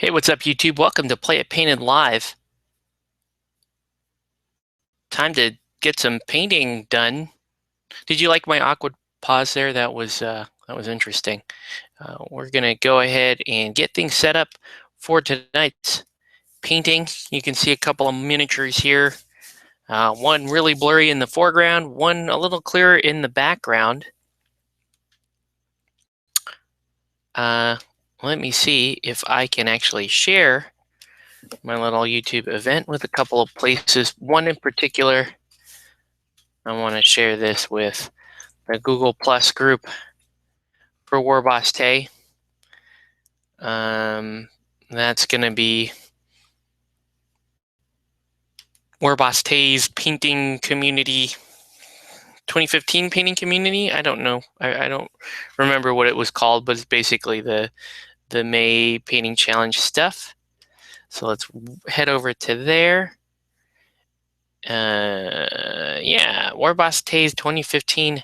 Hey, what's up, YouTube? Welcome to Play It Painted Live. Time to get some painting done. Did you like my awkward pause there? That was interesting. We're gonna go ahead and get things set up for tonight's painting. You can see a couple of miniatures here. One really blurry in the foreground, one a little clearer in the background. Let me see if I can actually share my little YouTube event with a couple of places. One in particular, I want to share this with the Google Plus group for Warboss Tay. That's going to be Warboss Tay's painting community, 2015 painting community. I don't know. I don't remember what it was called, but it's basically the May painting challenge stuff. So let's head over to there. Yeah, Warboss Tay's 2015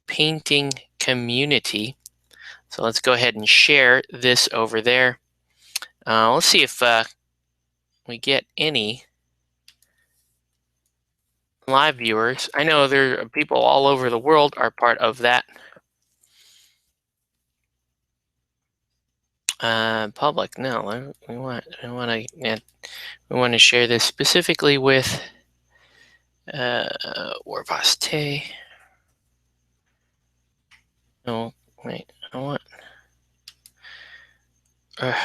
painting community. So let's go ahead and share this over there. Let's see if we get any live viewers. I know there are people all over the world are part of that. Public, no, we want to share this specifically with Warboss Tay. No, wait, I want. Man,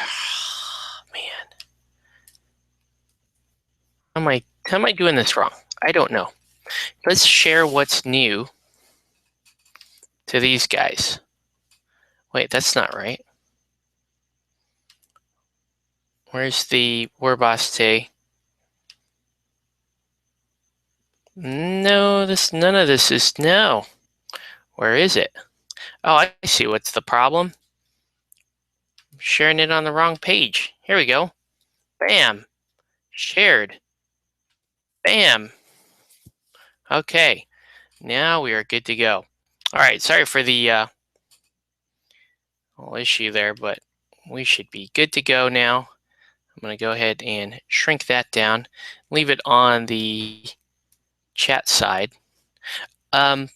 how am I doing this wrong? I don't know. Let's share what's new to these guys. Wait, that's not right. Where's the Warboss Tay? No, none of this is no. Where is it? Oh, I see what's the problem. I'm sharing it on the wrong page. Here we go. Bam. Shared. Bam. Okay. Now we are good to go. All right. Sorry for the little issue there, but we should be good to go now. I'm going to go ahead and shrink that down. Leave it on the chat side. Haven't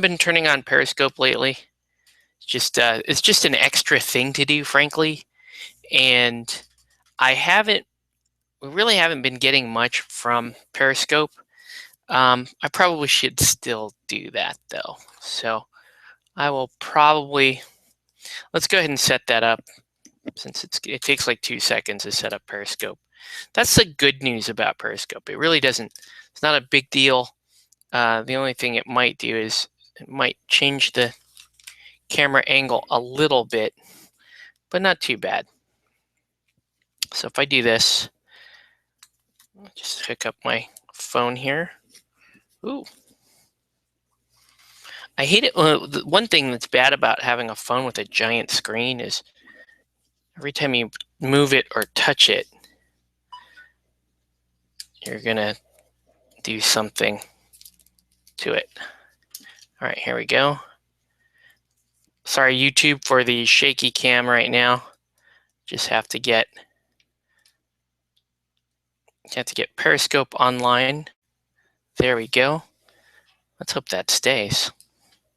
been turning on Periscope lately. It's just an extra thing to do, frankly, and we really haven't been getting much from Periscope. I probably should still do that though, so I will probably let's go ahead and set that up since it takes like 2 seconds to set up Periscope. That's the good news about Periscope. It really doesn't. It's not a big deal. The only thing it might do is it might change the camera angle a little bit, but not too bad. So if I do this, I'll just hook up my phone here. Ooh. I hate it. One thing that's bad about having a phone with a giant screen is every time you move it or touch it, you're going to do something to it. All right, here we go. Sorry, YouTube, for the shaky cam right now. Just have to get Periscope online. There we go. Let's hope that stays.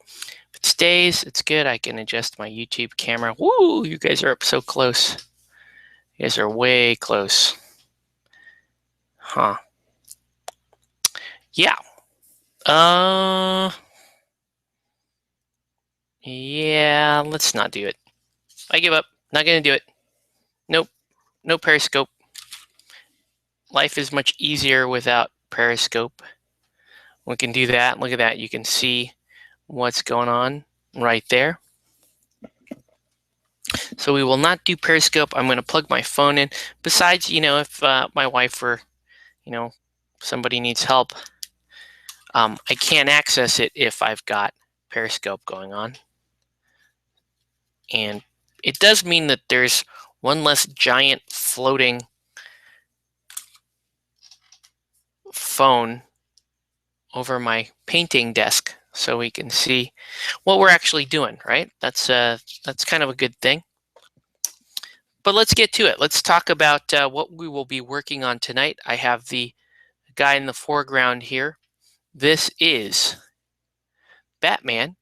If it stays, it's good. I can adjust my YouTube camera. Woo! You guys are up so close. You guys are way close. Huh. Yeah. Yeah, let's not do it. I give up. Not gonna do it. Nope. No Periscope. Life is much easier without Periscope. We can do that. Look at that. You can see what's going on right there. So we will not do Periscope. I'm going to plug my phone in. Besides, if my wife or, somebody needs help, I can't access it if I've got Periscope going on. And it does mean that there's one less giant floating phone over my painting desk, so we can see what we're actually doing, right? That's kind of a good thing. But let's get to it. Let's talk about what we will be working on tonight. I have the guy in the foreground here. This is Batman.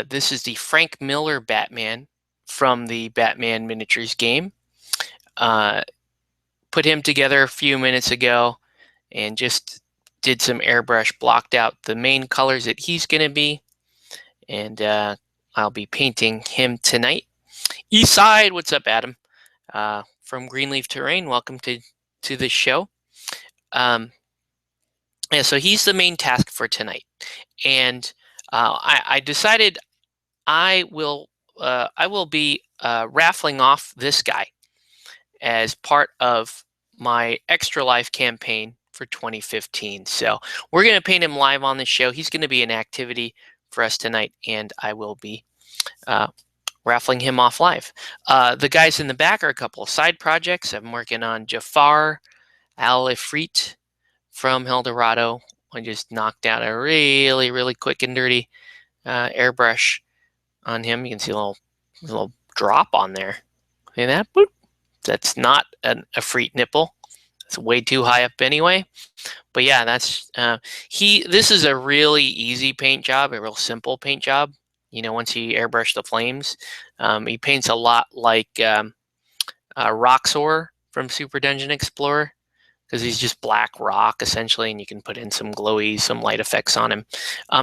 This is the Frank Miller Batman from the Batman Miniatures game. Put him together a few minutes ago and just did some airbrush, blocked out the main colors that he's going to be. And I'll be painting him tonight. Eastside, what's up, Adam? From Greenleaf Terrain, welcome to the show. Yeah, so he's the main task for tonight. And I decided I will be raffling off this guy as part of my Extra Life campaign for 2015. So we're going to paint him live on the show. He's going to be an activity for us tonight, and I will be raffling him off live. The guys in the back are a couple of side projects. I'm working on Jafar Al-Ifrit from Eldorado. I just knocked out a really, really quick and dirty airbrush on him. You can see a little drop on there. See that? Boop. That's not an Ifrit nipple. It's way too high up anyway. But yeah, that's this is a really easy paint job, a real simple paint job. You know, once you airbrush the flames, he paints a lot like Roxor from Super Dungeon Explorer, because he's just black rock essentially, and you can put in some glowy, some light effects on him.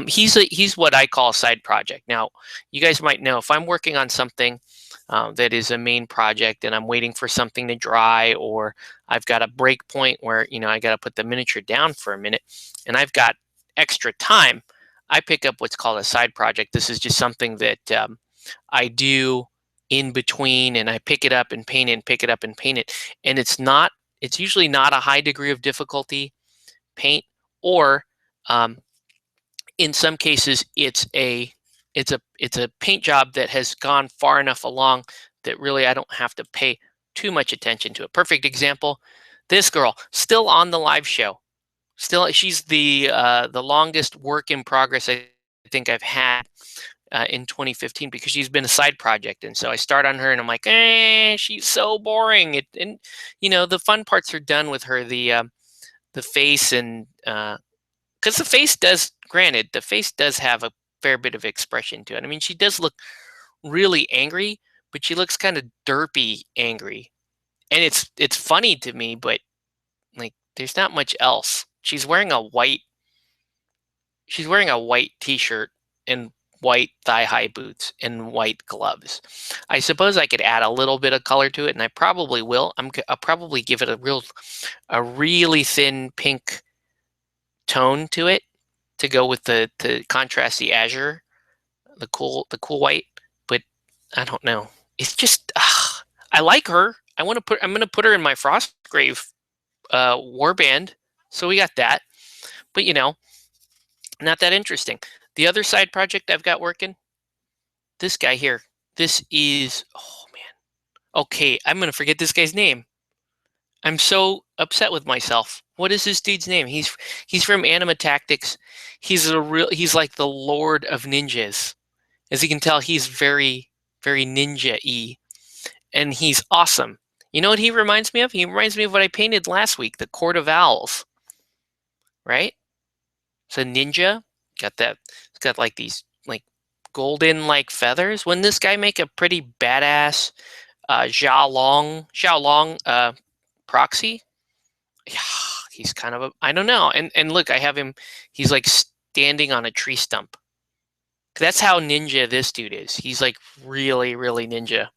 He's what I call a side project. Now, you guys might know if I'm working on something that is a main project and I'm waiting for something to dry, or I've got a break point where, you know, I got to put the miniature down for a minute and I've got extra time, I pick up what's called a side project. This is just something that I do in between, and I pick it up and paint it and pick it up and paint it. And it's usually not a high degree of difficulty paint, or in some cases it's a paint job that has gone far enough along that really I don't have to pay too much attention to it. Perfect example, this girl still on the live show. Still, she's the longest work in progress I think I've had in 2015, because she's been a side project. And so I start on her and I'm like, she's so boring. And you know, the fun parts are done with her, the face, and because the face does, granted, the face does have a fair bit of expression to it. I mean, she does look really angry, but she looks kind of derpy angry. And it's funny to me, but like there's not much else. She's wearing a white t-shirt and white thigh-high boots and white gloves. I suppose I could add a little bit of color to it, and I probably will. I'll probably give it a really thin pink tone to it to go with to contrast the azure, the cool white. But I don't know. It's just I like her. I'm gonna put her in my Frostgrave warband. So we got that. But you know, not that interesting. The other side project I've got working, this guy here. This is, oh man. Okay, I'm gonna forget this guy's name. I'm so upset with myself. What is this dude's name? He's from Anima Tactics. He's like the Lord of Ninjas. As you can tell, he's very, very ninja-y. And he's awesome. You know what he reminds me of? He reminds me of what I painted last week, the Court of Owls. Right? It's a ninja. It's got like these like golden like feathers. Wouldn't this guy make a pretty badass Xiaolong proxy? Yeah, he's kind of I don't know. And look, I have him, he's like standing on a tree stump. That's how ninja this dude is. He's like really, really ninja.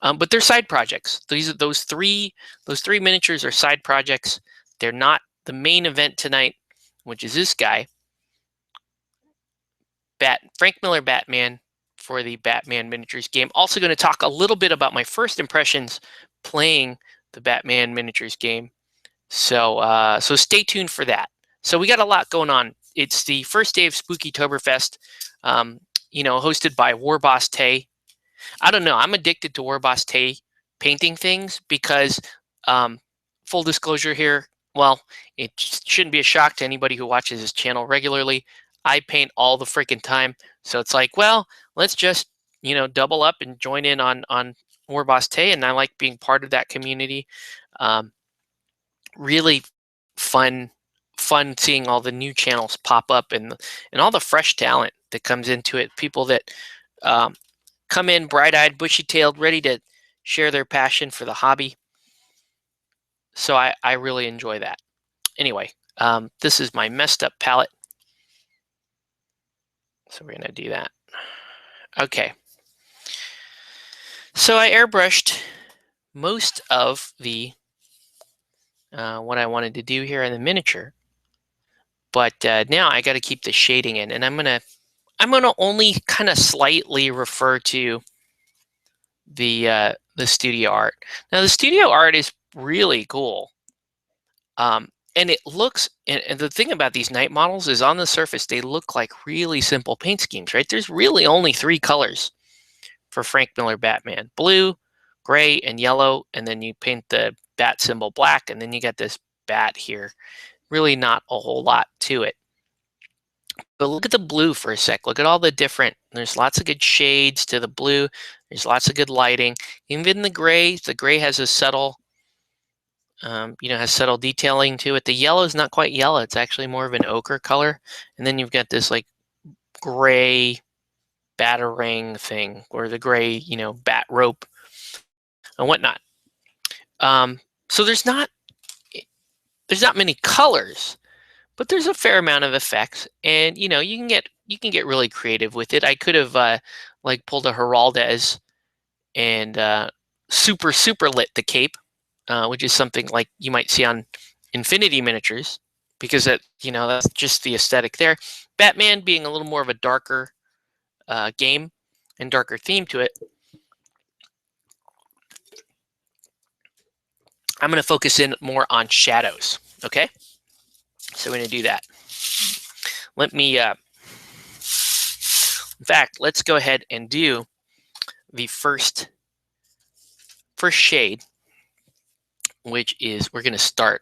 But they're side projects. Those three miniatures are side projects. They're not the main event tonight, which is this guy, Frank Miller Batman, for the Batman Miniatures game. Also going to talk a little bit about my first impressions playing the Batman Miniatures game. So stay tuned for that. So we got a lot going on. It's the first day of Spookytoberfest, hosted by Warboss Tay. I don't know. I'm addicted to Warboss Tay painting things because, full disclosure here, well, it shouldn't be a shock to anybody who watches his channel regularly. I paint all the freaking time. So it's like, well, let's just double up and join in on Warboss Tay, and I like being part of that community. Really fun seeing all the new channels pop up and all the fresh talent that comes into it. People that come in bright-eyed, bushy-tailed, ready to share their passion for the hobby. So I really enjoy that. Anyway, this is my messed up palette. So we're going to do that. Okay. So I airbrushed most of the what I wanted to do here in the miniature, but now I got to keep the shading in, and I'm gonna only kind of slightly refer to the studio art. Now the studio art is really cool, and it looks. And the thing about these night models is, on the surface they look like really simple paint schemes, right? There's really only 3 colors for Frank Miller Batman: blue, gray, and yellow, and then you paint the bat symbol black, and then you get this bat here. Really not a whole lot to it. But look at the blue for a sec. Look at all the different, there's lots of good shades to the blue. There's lots of good lighting. Even the gray has a subtle, has subtle detailing to it. The yellow is not quite yellow. It's actually more of an ochre color. And then you've got this like gray batarang thing, or the gray, bat rope and whatnot. So there's not many colors, but there's a fair amount of effects, and you can get really creative with it. I could have pulled a Heraldez and super lit the cape, which is something like you might see on Infinity miniatures, because that's just the aesthetic there. Batman being a little more of a darker game and darker theme to it. I'm going to focus in more on shadows. Okay, so we're going to do that. Let me, in fact, let's go ahead and do the first shade, which is, we're going to start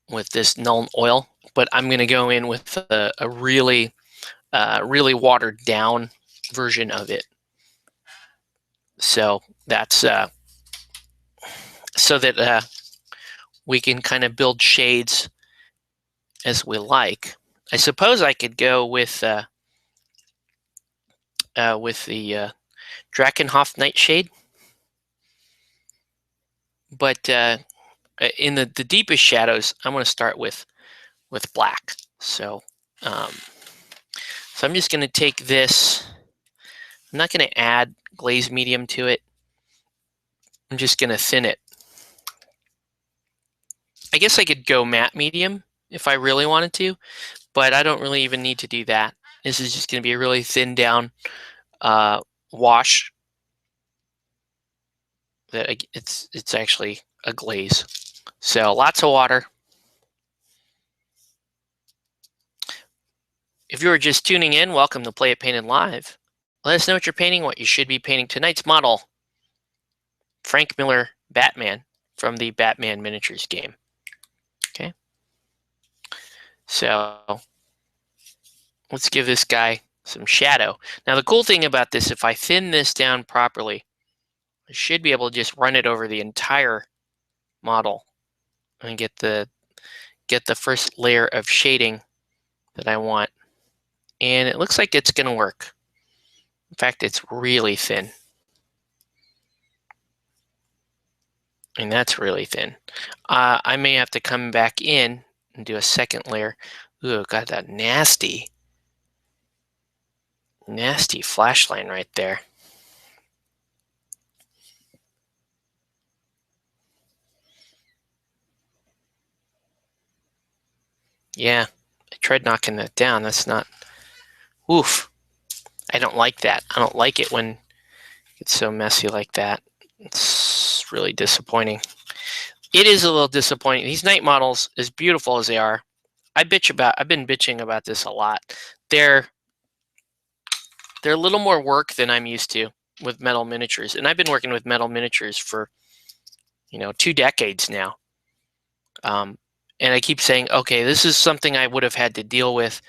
with this Nuln Oil, but I'm going to go in with a really watered down version of it. So that's so that we can kind of build shades as we like. I suppose I could go with the Drakenhof Nightshade, but in the deepest shadows, I'm going to start with black. So I'm just going to take this. I'm not going to add glaze medium to it. I'm just going to thin it. I guess I could go matte medium if I really wanted to, but I don't really even need to do that. This is just going to be a really thin down wash. That it's actually a glaze. So lots of water. If you are just tuning in, welcome to Play It Painted Live. Let us know what you're painting, what you should be painting. Tonight's model, Frank Miller Batman from the Batman Miniatures game. Okay. So let's give this guy some shadow. Now the cool thing about this, if I thin this down properly, I should be able to just run it over the entire model and get the first layer of shading that I want. And it looks like it's going to work. In fact, it's really thin. And that's really thin. I may have to come back in and do a second layer. Ooh, got that nasty flash line right there. Yeah, I tried knocking that down. That's not... Oof. I don't like that. I don't like it when it's so messy like that. It's really disappointing. It is a little disappointing. These night models, as beautiful as they are, I've been bitching about this a lot. They're a little more work than I'm used to with metal miniatures. And I've been working with metal miniatures for, 2 decades now. And I keep saying, okay, this is something I would have had to deal with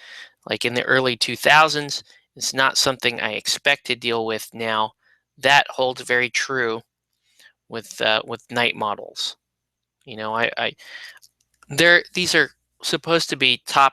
like in the early 2000s. It's not something I expect to deal with now. That holds very true with night models. You know, these are supposed to be top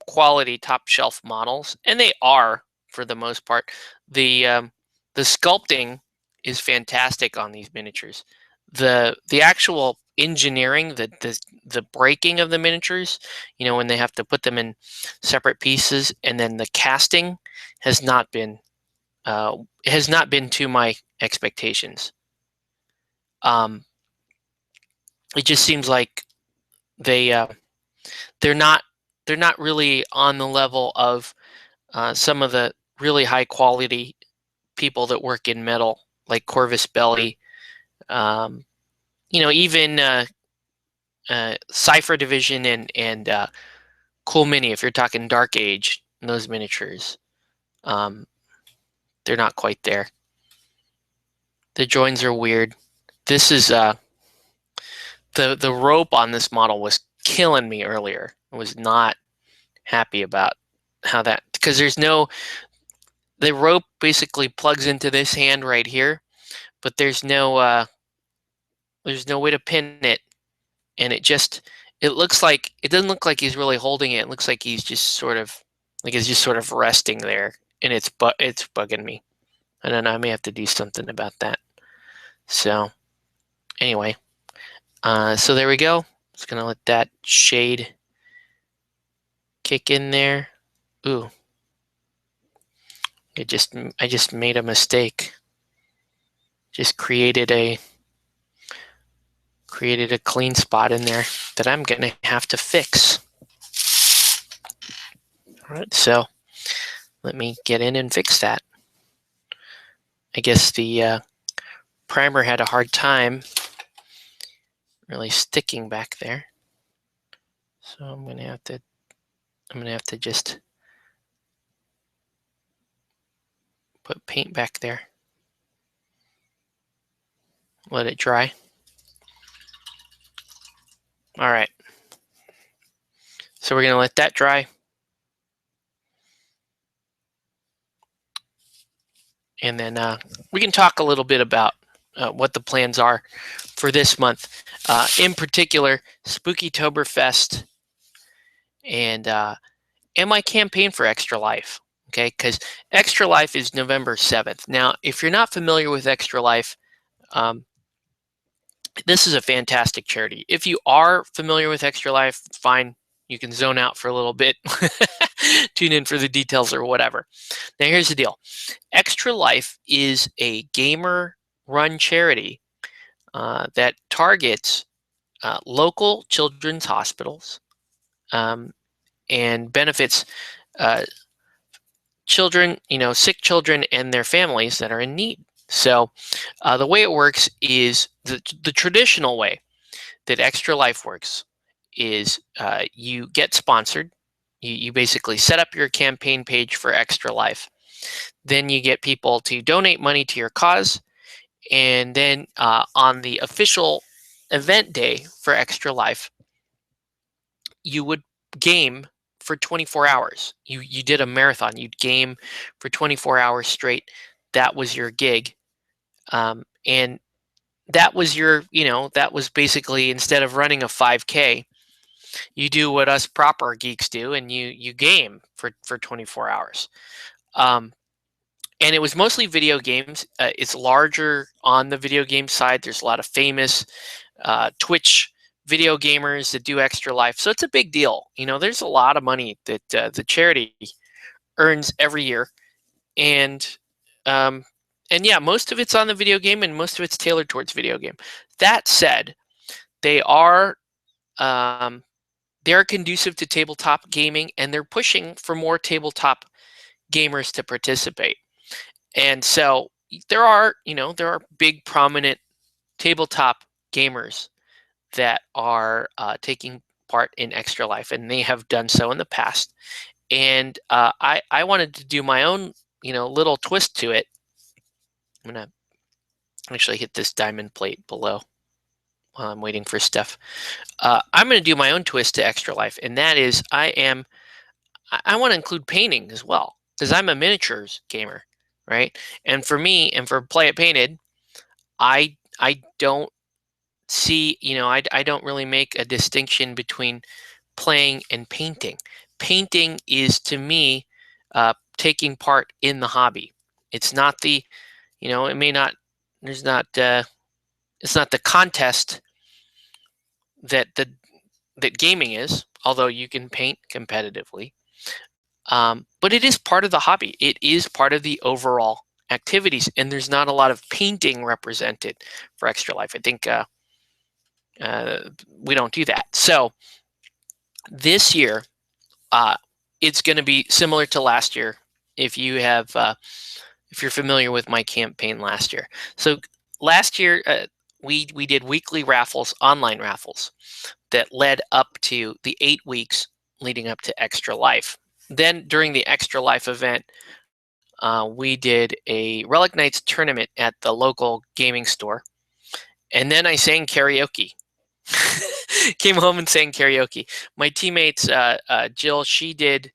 quality, top shelf models, and they are for the most part. The sculpting is fantastic on these miniatures. The actual engineering, the breaking of the miniatures, you know, when they have to put them in separate pieces, and then the casting has not been to my expectations. Um, it just seems like they they're not they're not really on the level of some of the really high quality people that work in metal, like Corvus Belli. Um, you know, even Cypher Division and Cool Mini. If you're talking Dark Age, those miniatures, um, they're not quite there. The joins are weird. This is the rope on this model was killing me earlier. I was not happy about how that, because the rope basically plugs into this hand right here, but there's no way to pin it, and it doesn't look like he's really holding it. It looks like he's just sort of resting there, and it's bugging me. I don't know, I may have to do something about that. So anyway, so there we go. Just gonna let that shade kick in there. Ooh, I just made a mistake. Just created a clean spot in there that I'm gonna have to fix. All right, so let me get in and fix that. I guess the primer had a hard time really sticking back there, so I'm gonna have to just put paint back there, let it dry. All right, so we're gonna let that dry, and then we can talk a little bit about what the plans are for this month. In particular, Spookytoberfest and my campaign for Extra Life. Okay, because Extra Life is November 7th. Now, if you're not familiar with Extra Life, this is a fantastic charity. If you are familiar with Extra Life, fine. You can zone out for a little bit, tune in for the details or whatever. Now, here's the deal. Extra Life is a gamer-run charity that targets local children's hospitals and benefits children, sick children and their families that are in need. So the way it works is the traditional way that Extra Life works is you get sponsored. You basically set up your campaign page for Extra Life. Then you get people to donate money to your cause. And then on the official event day for Extra Life, you would game for 24 hours. You did a marathon. You'd game for 24 hours straight. That was your gig. And that was that was basically, instead of running a 5K, you do what us proper geeks do, and you game for 24 hours. And it was mostly video games. It's larger on the video game side. There's a lot of famous Twitch video gamers that do Extra Life. So it's a big deal. There's a lot of money that the charity earns every year. And yeah, most of it's on the video game, and most of it's tailored towards video game. That said, they are conducive to tabletop gaming, and they're pushing for more tabletop gamers to participate. And so there are big prominent tabletop gamers that are taking part in Extra Life, and they have done so in the past. And I wanted to do my own little twist to it. I'm gonna actually hit this diamond plate below while I'm waiting for Steph. I'm gonna do my own twist to Extra Life, and that is I want to include painting as well. because I'm a miniatures gamer, right? And for me, and for Play It Painted, I don't see, I don't really make a distinction between playing and painting. Painting is to me taking part in the hobby. It's not the, it may not, there's not, it's not the contest that that gaming is, although you can paint competitively. But it is part of the hobby. It is part of the overall activities, and there's not a lot of painting represented for Extra Life. I think we don't do that. So this year, it's going to be similar to last year. If you have, if you're familiar with my campaign last year, so last year we did weekly raffles, online raffles that led up to the 8 weeks leading up to Extra Life. Then during the Extra Life event, we did a Relic Nights tournament at the local gaming store, and then I sang karaoke. Came home and sang karaoke. My teammates, Jill, she did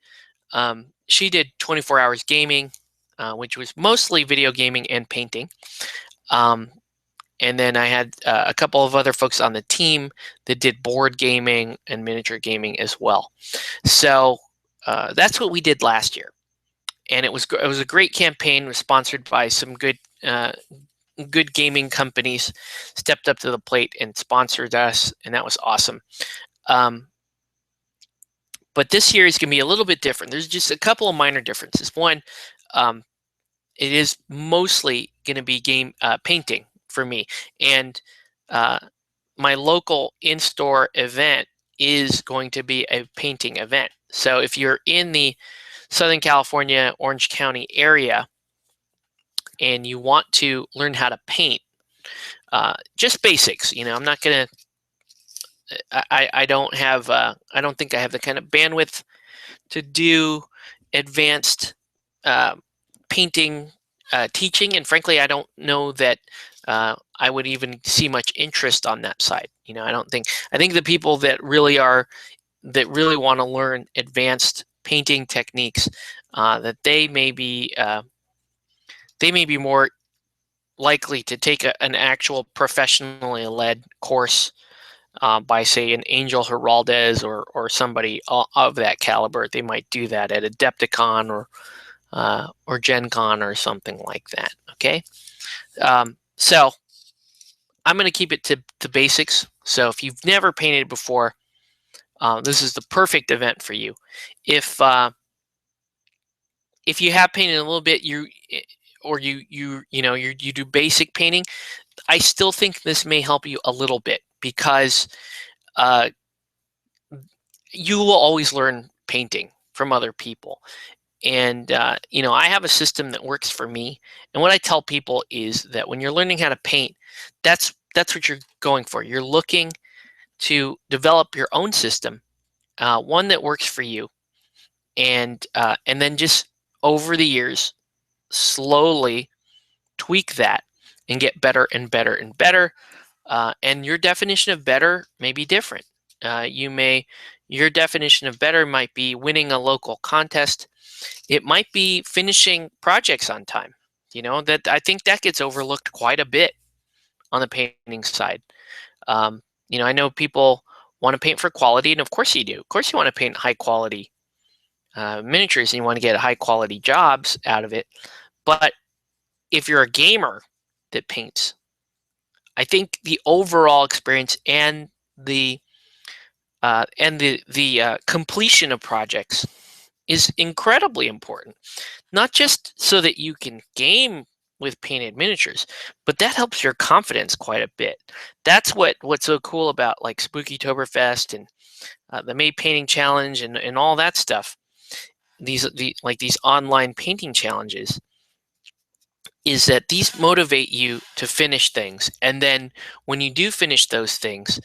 24 hours gaming, which was mostly video gaming and painting. And then I had a couple of other folks on the team that did board gaming and miniature gaming as well. So that's what we did last year, and it was a great campaign. It was sponsored by some good gaming companies, stepped up to the plate and sponsored us, and that was awesome. But this year is going to be a little bit different. There's just a couple of minor differences. One, it is mostly going to be painting for me, and my local in-store event is going to be a painting event. So if you're in the Southern California, Orange County area, and you want to learn how to paint, just basics, I'm not going to, I don't have, I don't think I have the kind of bandwidth to do advanced painting teaching, and frankly, I don't know that I would even see much interest on that side. I think the people that really want to learn advanced painting techniques, that they may be more likely to take an actual professionally led course by, say, an Angel Heraldez or somebody of that caliber. They might do that at Adepticon or Gen Con or something like that. Okay, so I'm going to keep it to basics. So if you've never painted before, this is the perfect event for you. If you have painted a little bit, you do basic painting, I still think this may help you a little bit, because you will always learn painting from other people. And I have a system that works for me. And what I tell people is that when you're learning how to paint, that's what you're going for. You're looking to develop your own system, one that works for you, and then just over the years slowly tweak that and get better and better and better. And your definition of better may be different. Your definition of better might be winning a local contest. It might be finishing projects on time. That I think that gets overlooked quite a bit on the painting side. I know people want to paint for quality, and of course you do. Of course you want to paint high quality miniatures, and you want to get high quality jobs out of it. But if you're a gamer that paints, I think the overall experience and the completion of projects is incredibly important. Not just so that you can game with painted miniatures, but that helps your confidence quite a bit. That's what's so cool about like Spookytoberfest and the May Painting Challenge and all that stuff. These online painting challenges, is that these motivate you to finish things, and then when you do finish those things,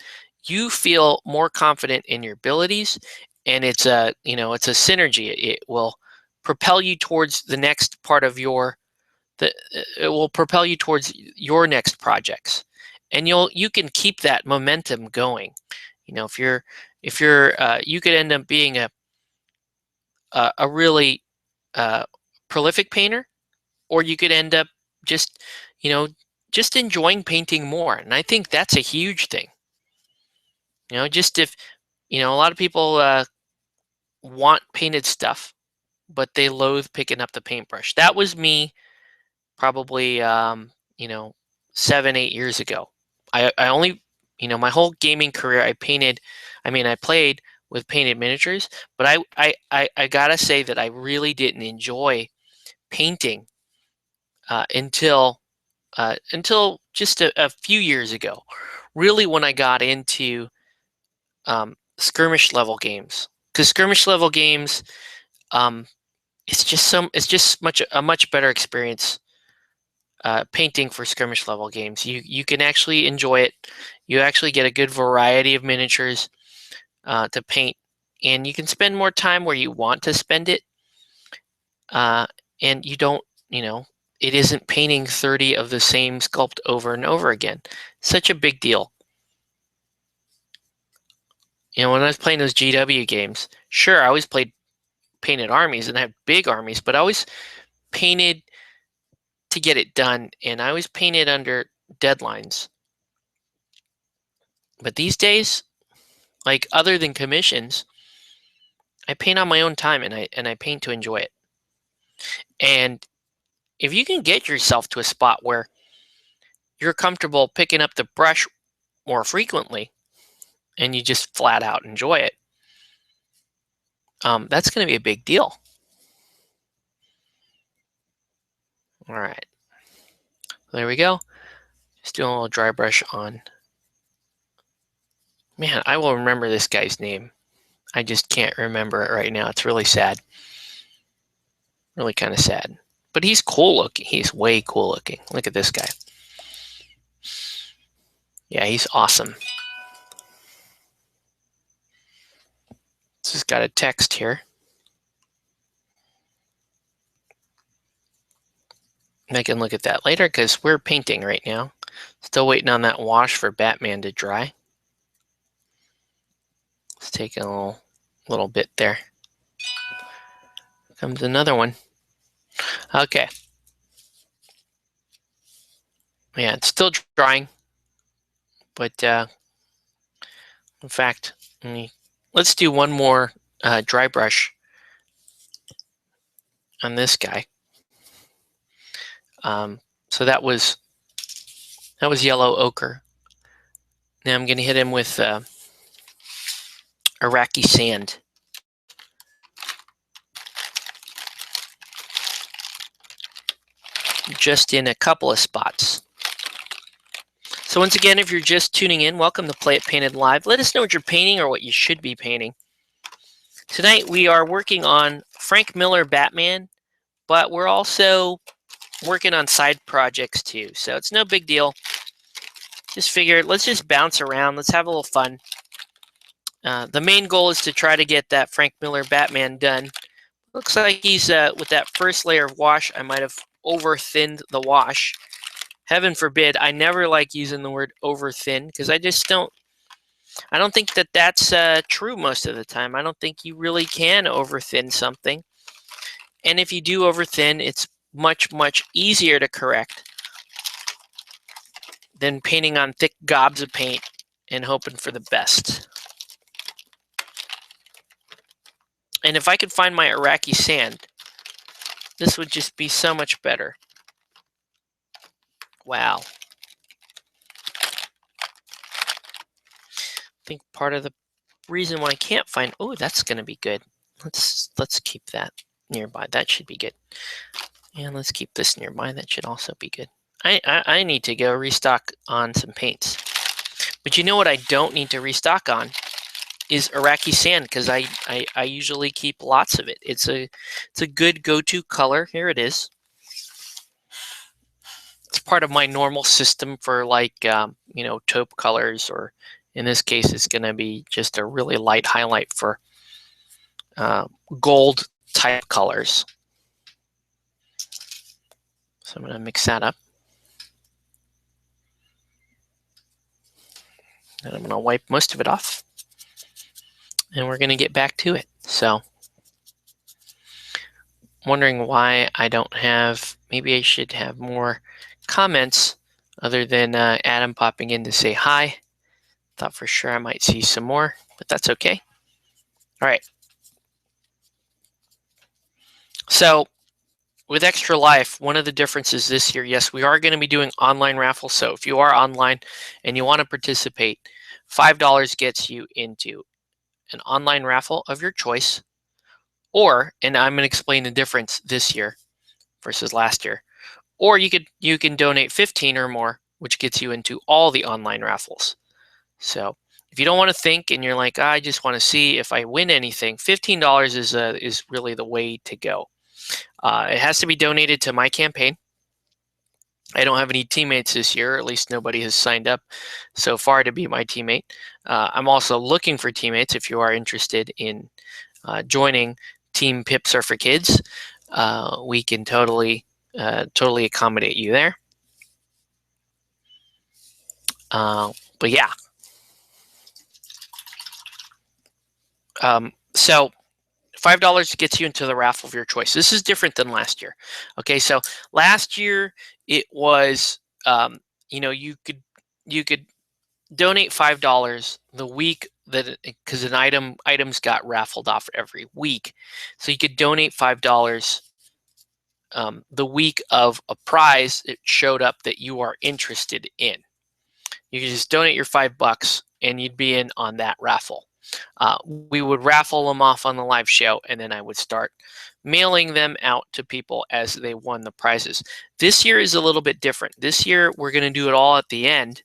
you feel more confident in your abilities, and it's a synergy. It will propel you towards the next part of it will propel you towards your next projects, and you can keep that momentum going. If you're you could end up being a really prolific painter, or you could end up just, just enjoying painting more. And I think that's a huge thing. Just if, a lot of people want painted stuff, but they loathe picking up the paintbrush. That was me probably, 7, 8 years ago. I only, my whole gaming career, I played with painted miniatures, but I gotta say that I really didn't enjoy painting until just a few years ago. Really, when I got into skirmish level games, because skirmish level games, it's just a much better experience painting for skirmish level games. You can actually enjoy it. You actually get a good variety of miniatures to paint, and you can spend more time where you want to spend it. And you don't, it isn't painting 30 of the same sculpt over and over again. Such a big deal. When I was playing those GW games, sure, I always played painted armies and I had big armies, but I always painted to get it done, and I always painted under deadlines. But these days, like, other than commissions, I paint on my own time, and I paint to enjoy it. And if you can get yourself to a spot where you're comfortable picking up the brush more frequently, and you just flat out enjoy it, that's going to be a big deal. All right, there we go. Just doing a little dry brush on. Man, I will remember this guy's name. I just can't remember it right now. It's really sad. Really kind of sad. But he's cool looking. He's way cool looking. Look at this guy. Yeah, he's awesome. This has got a text here. And I can look at that later because we're painting right now. Still waiting on that wash for Batman to dry. It's taking a little bit there. Comes another one. Okay. Yeah, it's still drying. But in fact, let's do one more dry brush on this guy. So that was yellow ochre. Now I'm going to hit him with Iraqi sand. Just in a couple of spots. So once again, if you're just tuning in, welcome to Play It Painted Live. Let us know what you're painting or what you should be painting. Tonight we are working on Frank Miller Batman, but we're also working on side projects too. So it's no big deal. Just figured, let's just bounce around. Let's have a little fun. The main goal is to try to get that Frank Miller Batman done. Looks like he's, with that first layer of wash, I might have over-thinned the wash. Heaven forbid, I never like using the word over-thin because I don't think that that's true most of the time. I don't think you really can over-thin something. And if you do over-thin, it's much, much easier to correct than painting on thick gobs of paint and hoping for the best. And if I could find my Iraqi sand, this would just be so much better. Wow. I think part of the reason why I can't find, oh, that's going to be good. Let's keep that nearby. That should be good. And let's keep this nearby. That should also be good. I need to go restock on some paints. But you know what I don't need to restock on is Iraqi sand, because I usually keep lots of it. It's a good go-to color. Here it is. It's part of my normal system for, like, taupe colors, or in this case, it's going to be just a really light highlight for gold type colors. So I'm going to mix that up. And I'm going to wipe most of it off. And we're going to get back to it. So wondering why I don't have, maybe I should have more comments other than Adam popping in to say hi. Thought for sure I might see some more, but that's okay. All right. So with Extra Life, one of the differences this year, yes, we are going to be doing online raffles. So if you are online and you want to participate, $5 gets you into an online raffle of your choice, or, and I'm going to explain the difference this year versus last year, or you can donate 15 or more, which gets you into all the online raffles. So if you don't want to think and you're like, I just want to see if I win anything, $15 is really the way to go. It has to be donated to my campaign. I don't have any teammates this year, or at least nobody has signed up so far to be my teammate. I'm also looking for teammates if you are interested in joining Team Pips Are for Kids. We can totally accommodate you there. But yeah. So $5 gets you into the raffle of your choice. This is different than last year. Okay, so last year it was, you could donate $5 the week that, because items got raffled off every week, so you could donate $5 the week of a prize it showed up that you are interested in. You could just donate your $5 and you'd be in on that raffle. We would raffle them off on the live show, and then I would start mailing them out to people as they won the prizes. This year is a little bit different. This year we're going to do it all at the end,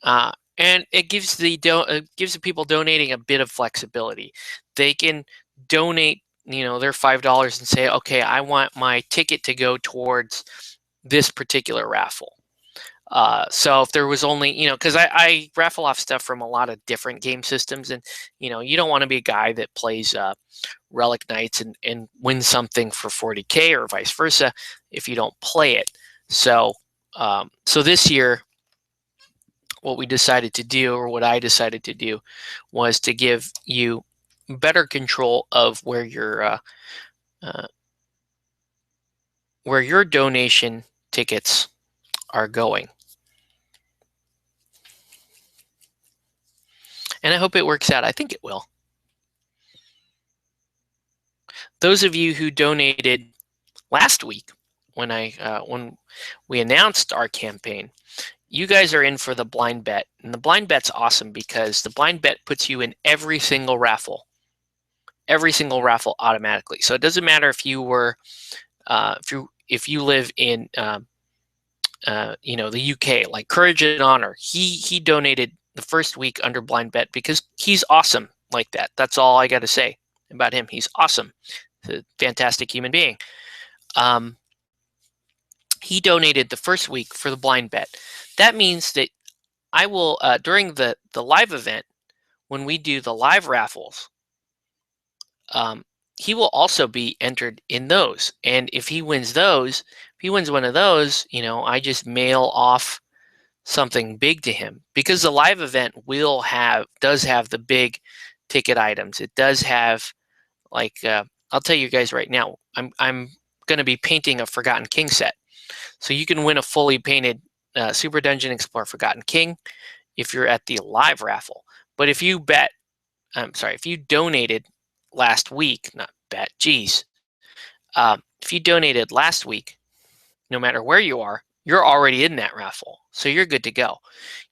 and it gives the people donating a bit of flexibility. They can donate, their $5 and say, okay, I want my ticket to go towards this particular raffle. So if there was only, because I raffle off stuff from a lot of different game systems, and you don't want to be a guy that plays Relic Knights and wins something for 40K or vice versa if you don't play it. So so this year, what we decided to do, or what I decided to do, was to give you better control of where your donation tickets are going. And I hope it works out. I think it will. Those of you who donated last week when we announced our campaign, you guys are in for the blind bet. And the blind bet's awesome because the blind bet puts you in every single raffle automatically. So it doesn't matter if you were if you live in the UK, like Courage and Honor. He donated the first week under blind bet because he's awesome like that. That's all I got to say about him. He's awesome. He's a fantastic human being. He donated the first week for the blind bet. That means that I will, during the live event, when we do the live raffles, he will also be entered in those. And if he wins one of those, I just mail off something big to him, because the live event does have the big ticket items. It does have, like, I'll tell you guys right now, I'm going to be painting a Forgotten King set. So you can win a fully painted Super Dungeon Explorer Forgotten King if you're at the live raffle. But if you donated last week, not bet, geez. If you donated last week, no matter where you are, you're already in that raffle. So you're good to go.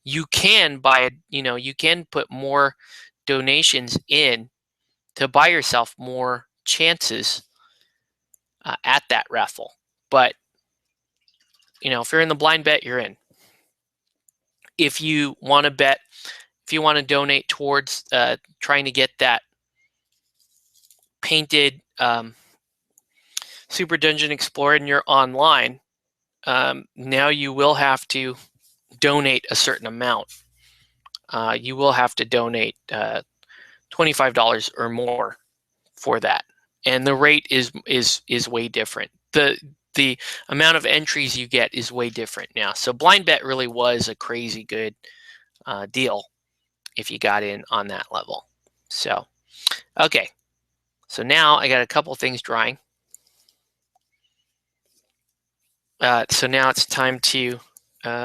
You can you can put more donations in to buy yourself more chances at that raffle. But if you're in the blind bet, you're in. If you want to bet, if you want to donate towards trying to get that painted Super Dungeon Explorer and you're online, now you will have to donate a certain amount. You will have to donate $25 or more for that, and the rate is way different. The amount of entries you get is way different now. So blind bet really was a crazy good deal if you got in on that level. So okay, so now I got a couple things drying. So now it's time to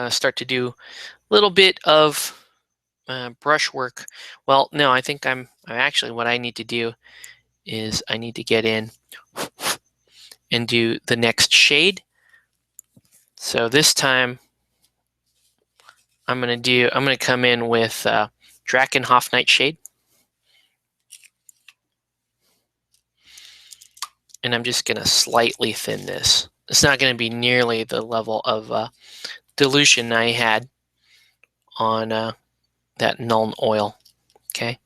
start to do a little bit of brushwork. Well, no, I think I'm actually, what I need to do is I need to get in and do the next shade. So this time I'm gonna come in with Drakenhof Nightshade, and I'm just gonna slightly thin this. It's not gonna be nearly the level of dilution I had on that Nuln Oil. Okay,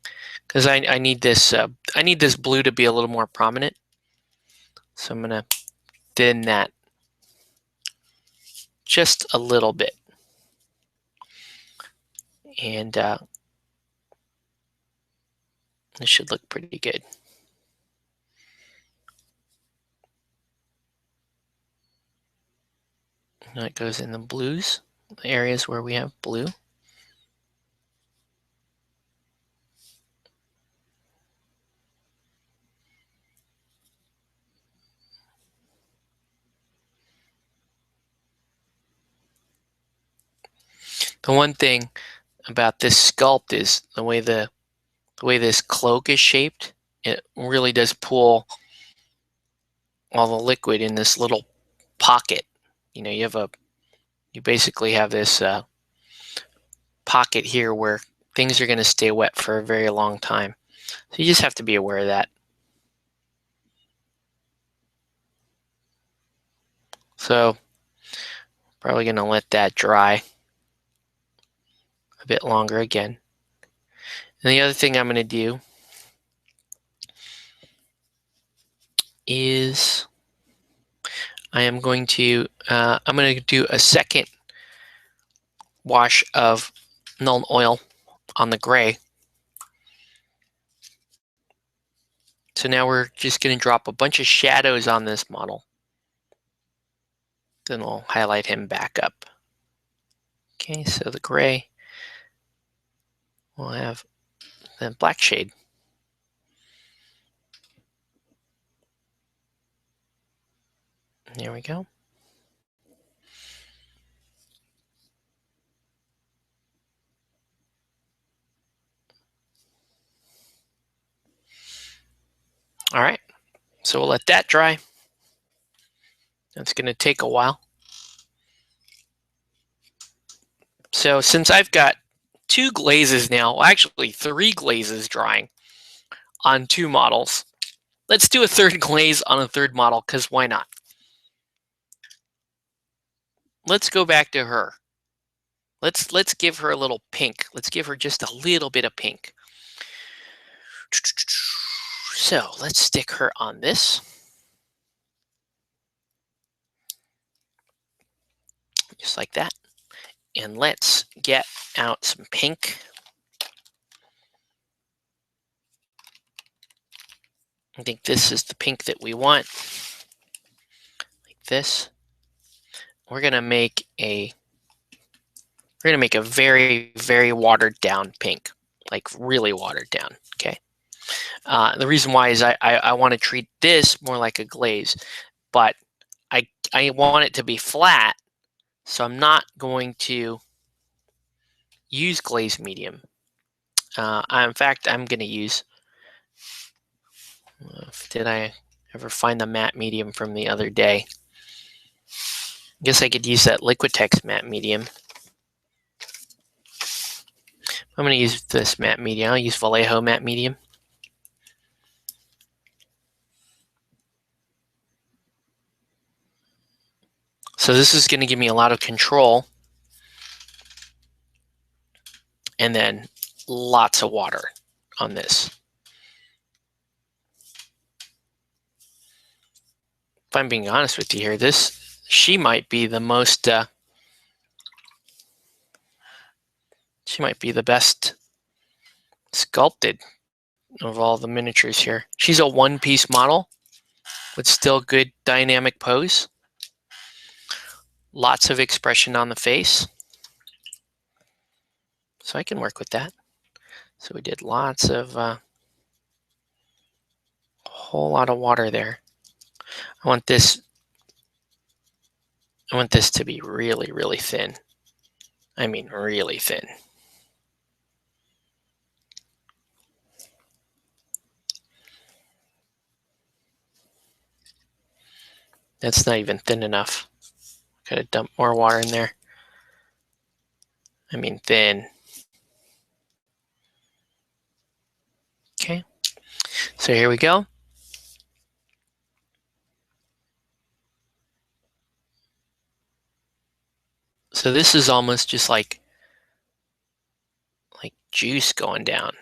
because I need this blue to be a little more prominent. So I'm gonna thin that just a little bit, and this should look pretty good. Now it goes in the blues, the areas where we have blue. The one thing about this sculpt is the way this cloak is shaped. It really does pull all the liquid in this little pocket. You know, you basically have this pocket here where things are going to stay wet for a very long time. So you just have to be aware of that. So probably going to let that dry a bit longer again. And the other thing I'm going to do is I'm going to do a second wash of Nuln Oil on the gray. So now we're just going to drop a bunch of shadows on this model. Then we'll highlight him back up. Okay, so the gray will have the black shade. There we go. All right, so we'll let that dry. That's going to take a while. So since I've got 2 glazes now, well, actually 3 glazes drying on 2 models, let's do a 3rd glaze on a 3rd model, because why not? Let's go back to her. Let's give her a little pink. Let's give her just a little bit of pink. So let's stick her on this. Just like that. And let's get out some pink. I think this is the pink that we want. Like this. We're gonna make a very, very watered down pink. Like really watered down. Okay. The reason why is I want to treat this more like a glaze, but I want it to be flat, so I'm not going to use glaze medium. In fact, I'm going to use, did I ever find the matte medium from the other day? I guess I could use that Liquitex matte medium. I'm going to use this matte medium. I'll use Vallejo matte medium. So this is going to give me a lot of control, and then lots of water on this. If I'm being honest with you here, she might be the most, she might be the best sculpted of all the miniatures here. She's a one-piece model with still good dynamic pose. Lots of expression on the face. So I can work with that. So we did lots of, a whole lot of water there. I want this I want this to be really, really thin. I mean, really thin. That's not even thin enough. Gotta dump more water in there. I mean, thin. Okay, so here we go. So this is almost just like juice going down.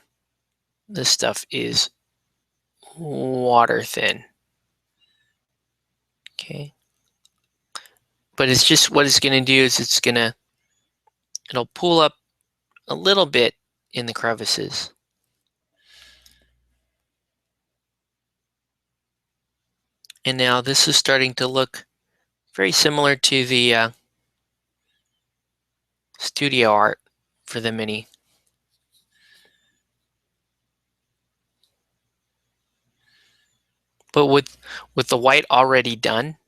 This stuff is water thin. Okay. But it's just what it's going to do is it'll pull up a little bit in the crevices. And now this is starting to look very similar to the studio art for the Mini. But with the white already done,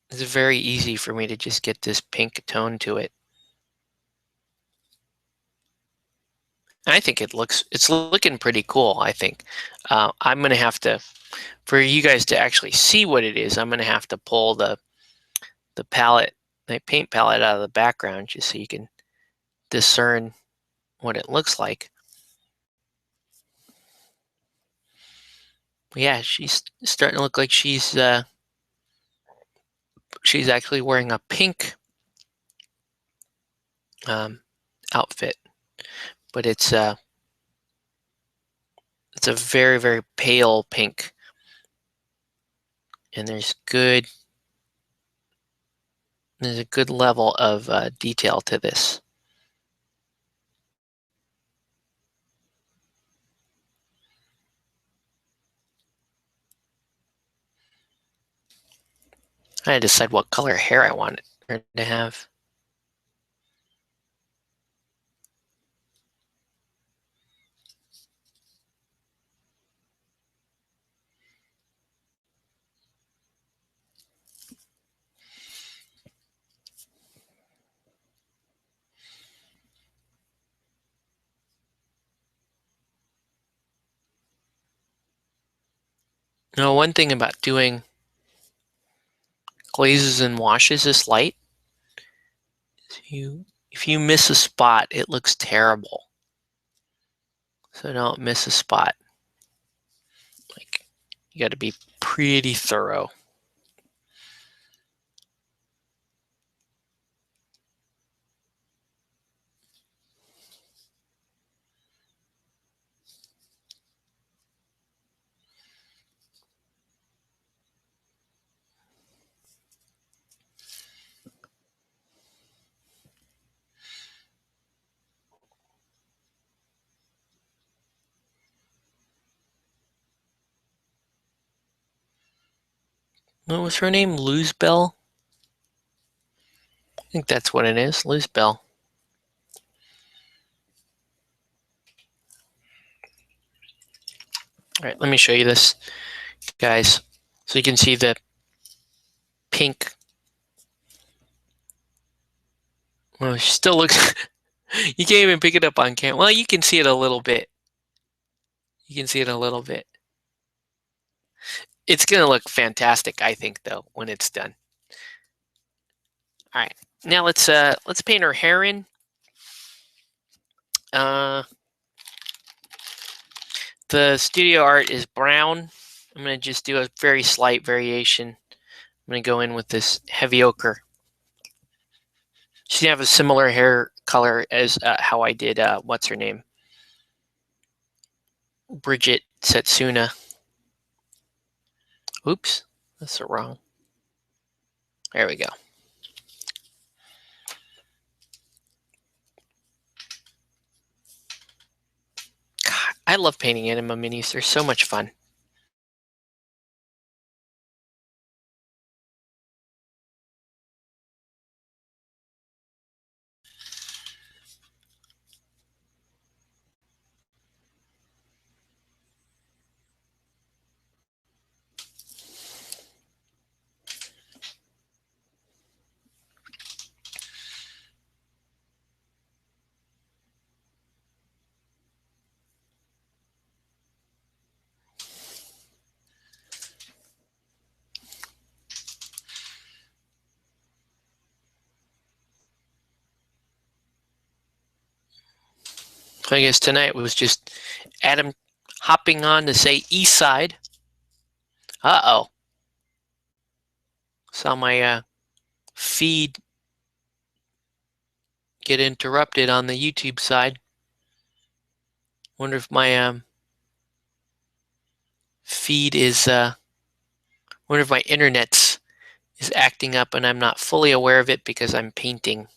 it's very easy for me to just get this pink tone to it. I think it's looking pretty cool, I think. I'm going to have to, for you guys to actually see what it is, I'm going to have to pull the palette, the paint palette out of the background just so you can discern what it looks like. Yeah, she's starting to look like she's actually wearing a pink outfit, but it's a very, very pale pink, and there's a good level of detail to this. I had to decide what color hair I wanted her to have. Now, one thing about doing glazes and washes this light, if you miss a spot, it looks terrible. So don't miss a spot. Like, you got to be pretty thorough. What was her name? Luzbel? I think that's what it is. Luzbel. All right, let me show you this, guys. So you can see the pink. Well, she still looks. You can't even pick it up on camera. Well, you can see it a little bit. You can see it a little bit. It's gonna look fantastic, I think, though, when it's done. All right, now let's paint her hair in. The studio art is brown. I'm gonna just do a very slight variation. I'm gonna go in with this heavy ochre. She's gonna have a similar hair color as how I did. What's her name? Bridget Setsuna. Oops, that's the wrong. There we go. God, I love painting anima minis. They're so much fun. I guess tonight was just Adam hopping on to say east side. Uh-oh. Saw my feed get interrupted on the YouTube side. Wonder if my feed is wonder if my internet's is acting up and I'm not fully aware of it because I'm painting.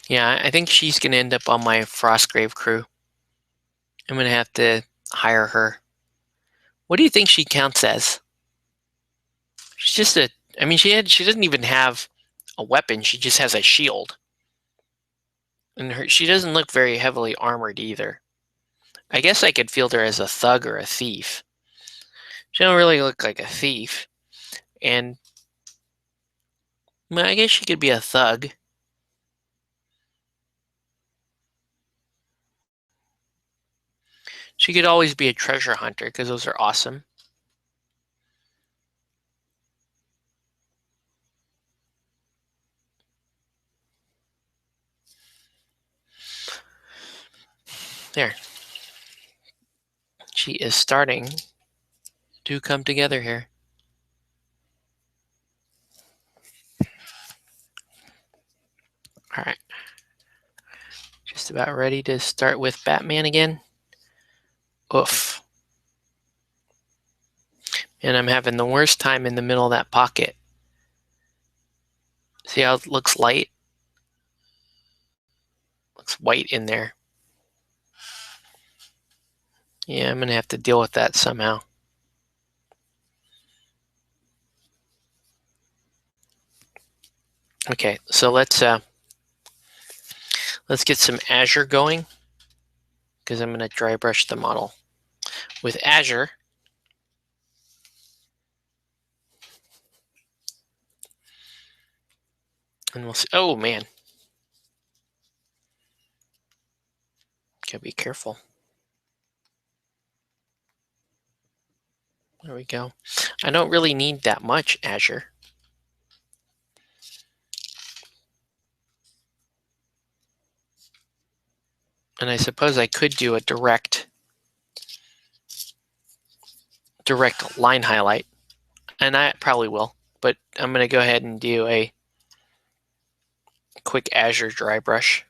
Yeah, I think she's gonna end up on my Frostgrave crew. I'm gonna have to hire her. What do you think she counts as? She's just a. I mean, she doesn't even have a weapon. She just has a shield, and she doesn't look very heavily armored either. I guess I could field her as a thug or a thief. She don't really look like a thief, and well, I guess she could be a thug. She could always be a treasure hunter because those are awesome. There. She is starting to come together here. All right. Just about ready to start with Batman again. Oof. And I'm having the worst time in the middle of that pocket. See how it looks light? Looks white in there. Yeah, I'm going to have to deal with that somehow. Okay, so let's get some Azure going because I'm going to dry brush the model with Azure. And we'll see. Oh man, gotta be careful. There we go. I don't really need that much Azure. And I suppose I could do a direct line highlight, and I probably will, but I'm going to go ahead and do a quick Azure dry brush.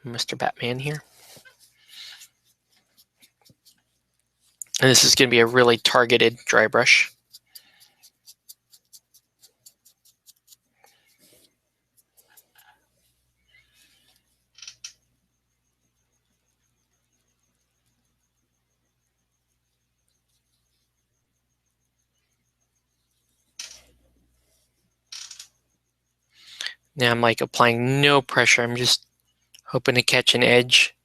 Mr. Batman here. And this is going to be a really targeted dry brush. Now I'm like applying no pressure. I'm just hoping to catch an edge.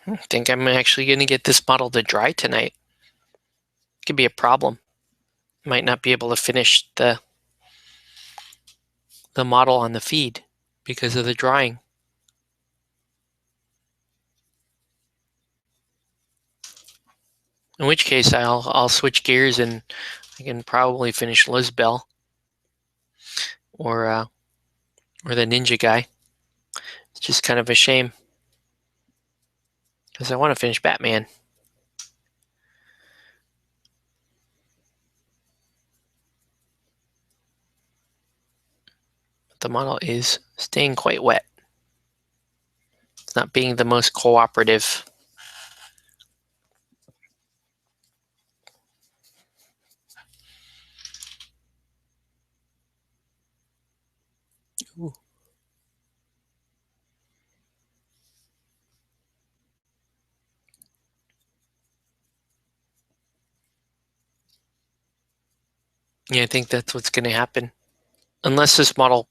I think I'm actually going to get this model to dry tonight. Could be a problem. Might not be able to finish the model on the feed because of the drying. In which case, I'll switch gears and I can probably finish Lizbel or the ninja guy. It's just kind of a shame because I want to finish Batman. But the model is staying quite wet. It's not being the most cooperative. Ooh. Yeah, I think that's what's going to happen. Unless this model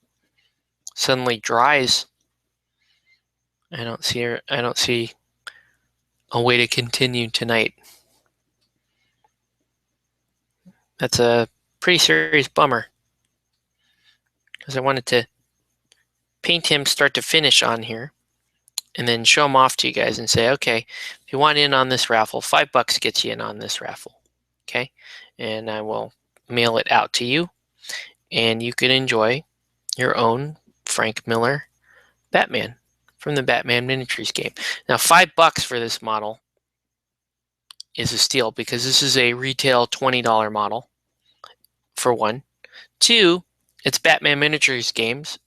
suddenly dries I don't see a way to continue tonight. That's a pretty serious bummer, because I wanted to paint him start to finish on here and then show him off to you guys and say, okay, if you want in on this raffle, $5 gets you in on this raffle. Okay. And I will mail it out to you, and you can enjoy your own Frank Miller Batman from the Batman Miniatures game. Now, $5 for this model is a steal, because this is a retail $20 model, for one. Two, it's Batman Miniatures games,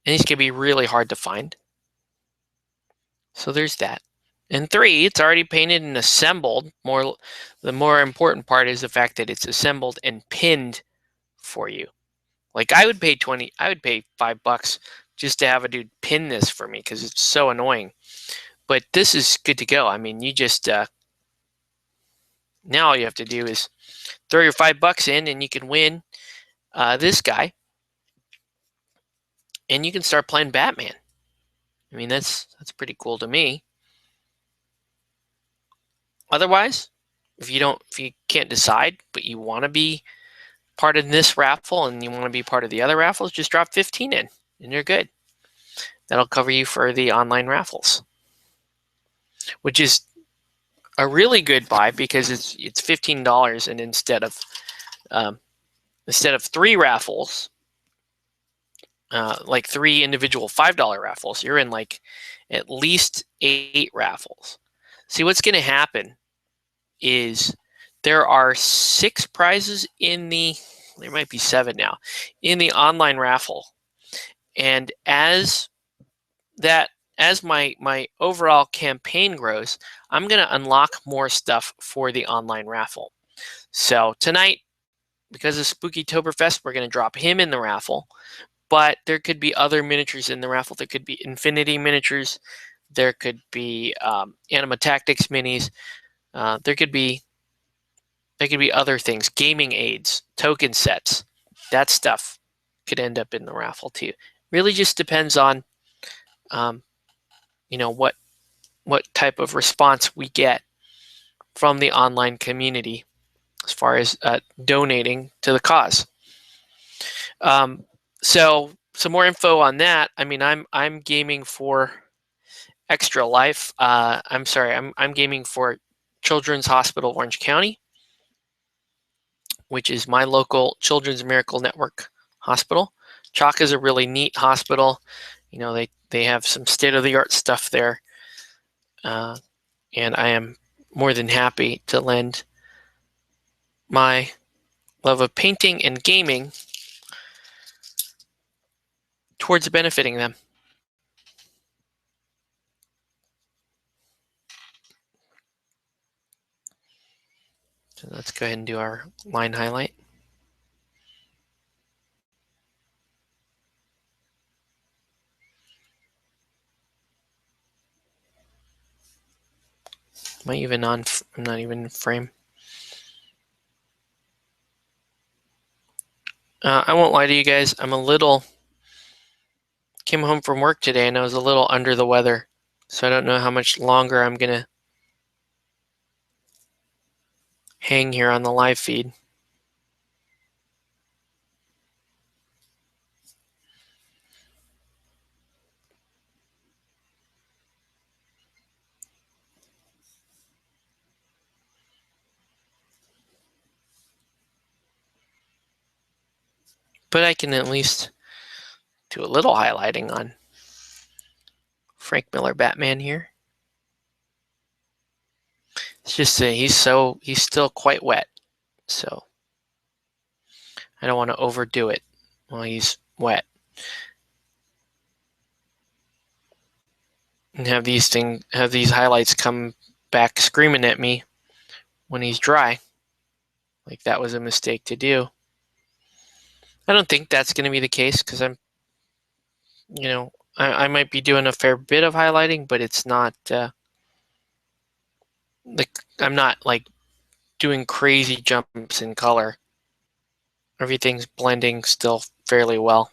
and these can be really hard to find. So there's that. And three, it's already painted and assembled. The more important part is the fact that it's assembled and pinned for you. Like, I would pay $5 just to have a dude pin this for me, because it's so annoying. But this is good to go. I mean, you just now all you have to do is throw your $5 in, and you can win this guy, and you can start playing Batman. I mean, that's pretty cool to me. Otherwise, if you can't decide, but you want to be part of this raffle and you want to be part of the other raffles, just drop 15 in, and you're good. That'll cover you for the online raffles, which is a really good buy, because it's $15, and instead of 3 raffles, like 3 individual $5 raffles, you're in like at least 8 raffles. See, what's going to happen is there are 6 prizes there might be 7 now, in the online raffle. And as my overall campaign grows, I'm going to unlock more stuff for the online raffle. So tonight, because of Spookytoberfest, we're going to drop him in the raffle. But there could be other miniatures in the raffle. There could be Infinity miniatures. There could be Anima Tactics minis. There could be other things, gaming aids, token sets. That stuff could end up in the raffle too. Really just depends on what type of response we get from the online community as far as donating to the cause. So some more info on that. I mean, I'm gaming for Extra Life. I'm gaming for Children's Hospital of Orange County, which is my local Children's Miracle Network hospital. Chalk is a really neat hospital. They have some state-of-the-art stuff there, and I am more than happy to lend my love of painting and gaming towards benefiting them. So let's go ahead and do our line highlight. Am I even on? I'm not even in frame. I won't lie to you guys. Came home from work today and I was a little under the weather. So I don't know how much longer I'm going to hang here on the live feed. But I can at least do a little highlighting on Frank Miller Batman here. It's just he's still quite wet, so I don't want to overdo it while he's wet and have these highlights come back screaming at me when he's dry. Like that was a mistake to do. I don't think that's going to be the case, because I might be doing a fair bit of highlighting, but it's not I'm not like doing crazy jumps in color. Everything's blending still fairly well.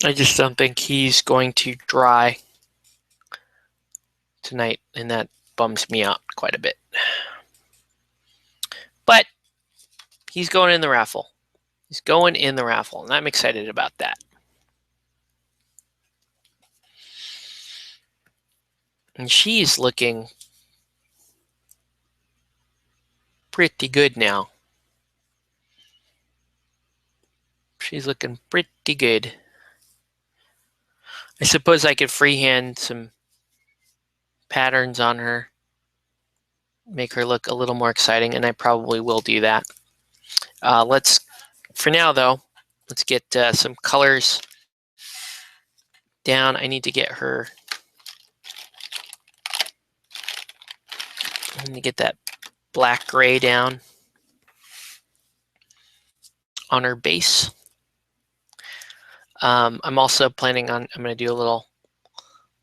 I just don't think he's going to dry tonight, and that bums me out quite a bit. But he's going in the raffle. He's going in the raffle, and I'm excited about that. And she's looking pretty good now. She's looking pretty good. I suppose I could freehand some patterns on her, make her look a little more exciting, and I probably will do that. For now though, let's get some colors down. I need to get that black gray down on her base. I'm also planning on, I'm going to do a little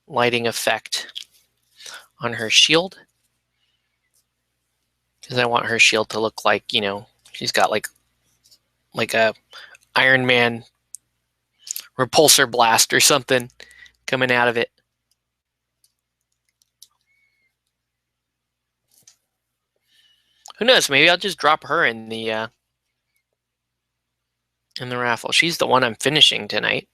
lighting effect on her shield, because I want her shield to look like, she's got like a Iron Man repulsor blast or something coming out of it. Who knows? Maybe I'll just drop her in the raffle. She's the one I'm finishing tonight.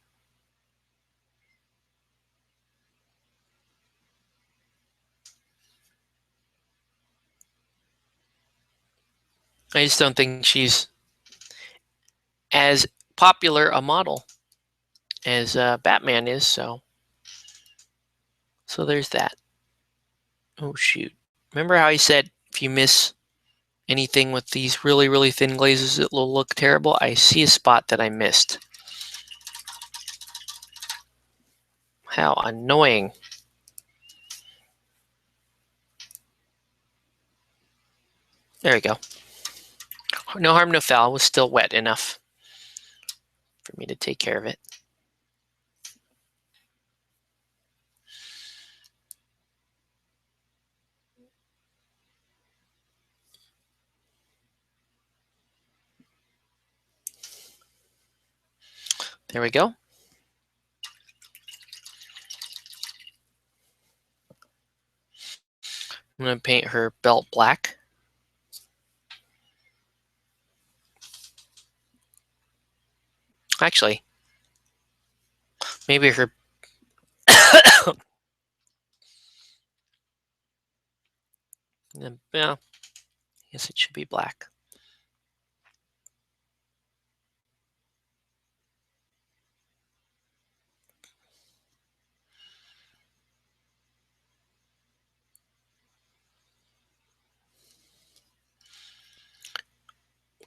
I just don't think she's as popular a model as Batman is, so there's that. Oh shoot. Remember how I said if you miss anything with these really, really thin glazes, it will look terrible? I see a spot that I missed. How annoying. There we go. No harm, no foul. It was still wet enough for me to take care of it. There we go. I'm going to paint her belt black. Actually, maybe her... Yeah, I guess it should be black.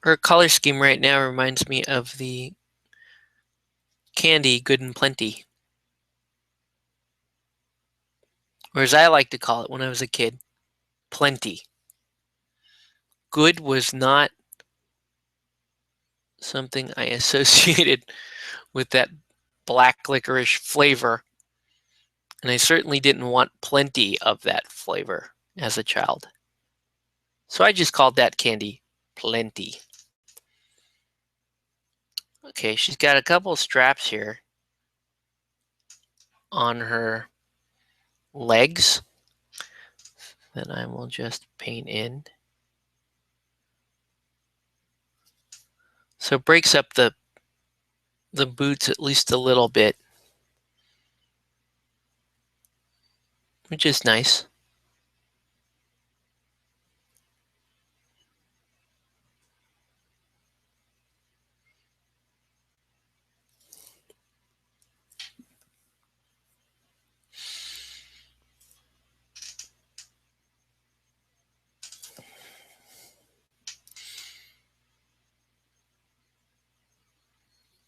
Her color scheme right now reminds me of the candy Good and Plenty. Or as I like to call it when I was a kid, Plenty. Good was not something I associated with that black licorice flavor. And I certainly didn't want plenty of that flavor as a child. So I just called that candy Plenty. Okay, she's got a couple of straps here on her legs that I will just paint in. So it breaks up the boots at least a little bit, which is nice.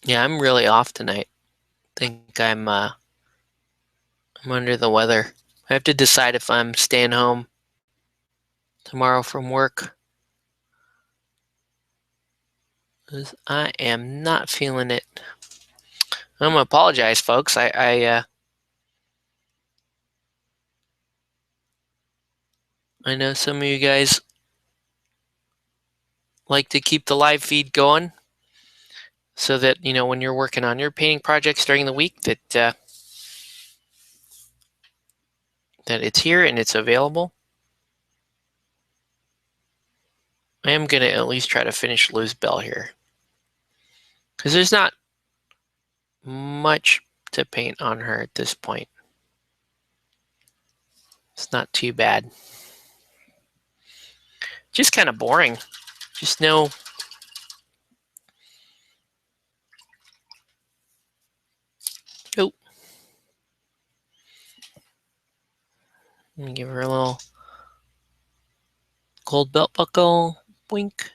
Yeah, I'm really off tonight. I think I'm under the weather. I have to decide if I'm staying home tomorrow from work, because I am not feeling it. I'm gonna apologize, folks. I know some of you guys like to keep the live feed going, so that, when you're working on your painting projects during the week, that it's here and it's available. I am going to at least try to finish Lou's Bell here, because there's not much to paint on her at this point. It's not too bad. Just kind of boring. Just no... Oh. Let me give her a little gold belt buckle. Wink.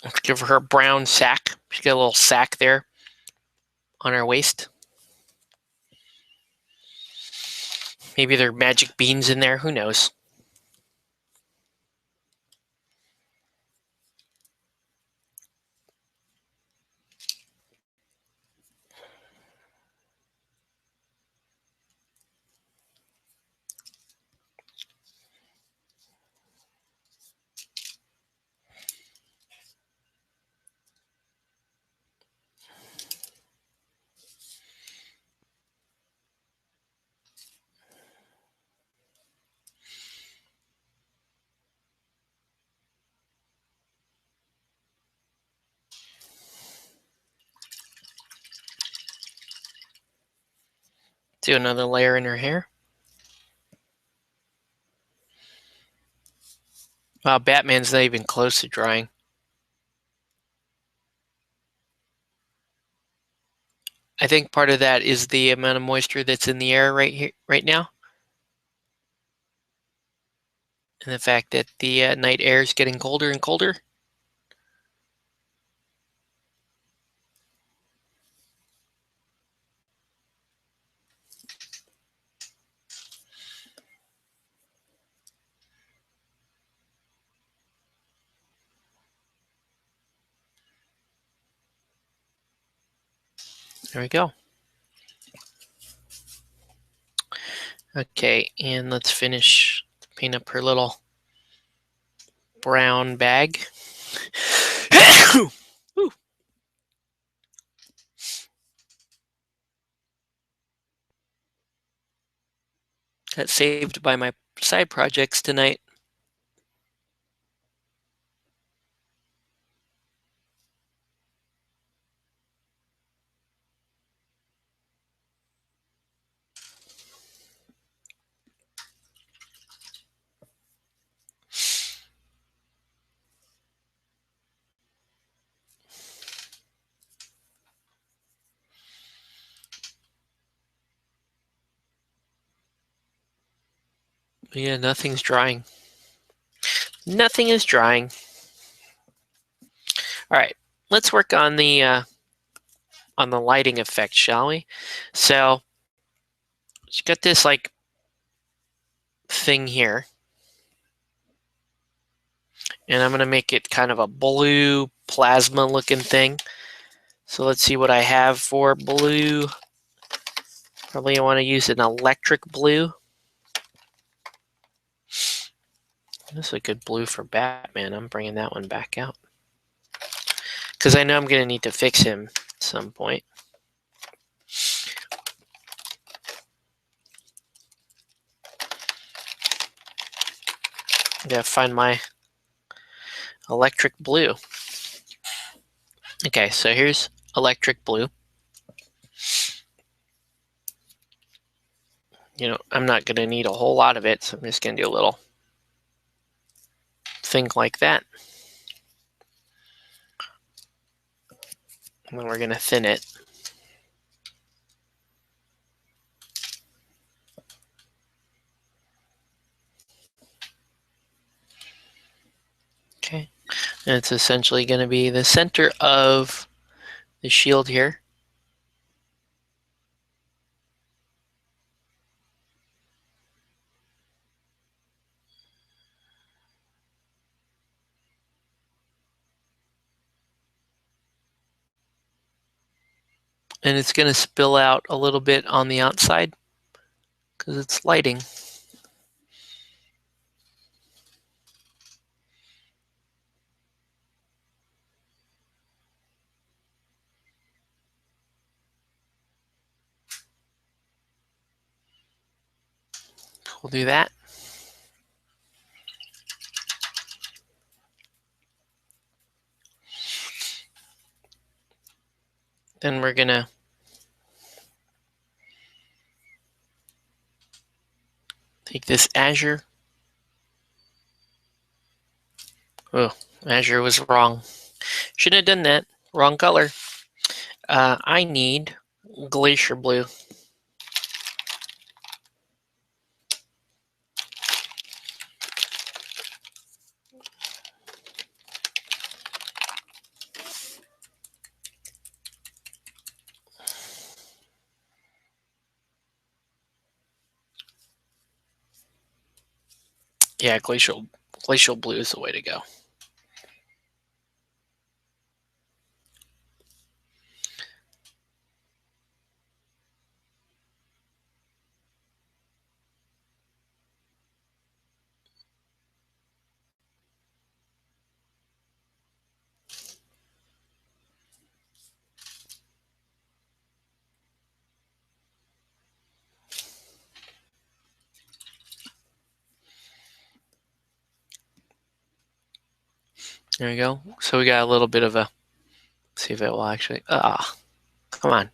Let's give her a brown sack. She's got a little sack there on her waist. Maybe there are magic beans in there. Who knows? Do another layer in her hair. Wow, Batman's not even close to drying. I think part of that is the amount of moisture that's in the air right here, right now, and the fact that the night air is getting colder and colder. There we go. Okay, and let's finish paint up her little brown bag. Got saved by my side projects tonight. Yeah, nothing's drying. Nothing is drying. All right, let's work on the lighting effect, shall we? So, she's got this like thing here, and I'm going to make it kind of a blue plasma looking thing. So let's see what I have for blue. Probably I want to use an electric blue. This is a good blue for Batman. I'm bringing that one back out, because I know I'm going to need to fix him at some point. I gotta find my electric blue. Okay, so here's electric blue. I'm not going to need a whole lot of it, so I'm just going to do a little thing like that. And then we're going to thin it. Okay, and it's essentially going to be the center of the shield here. And it's going to spill out a little bit on the outside because it's lighting. We'll do that. Then we're going to take this azure. Oh, azure was wrong. Shouldn't have done that. Wrong color. I need glacier blue. Yeah, glacial blue is the way to go. There we go. So we got a little bit of a, see if it will actually, come on,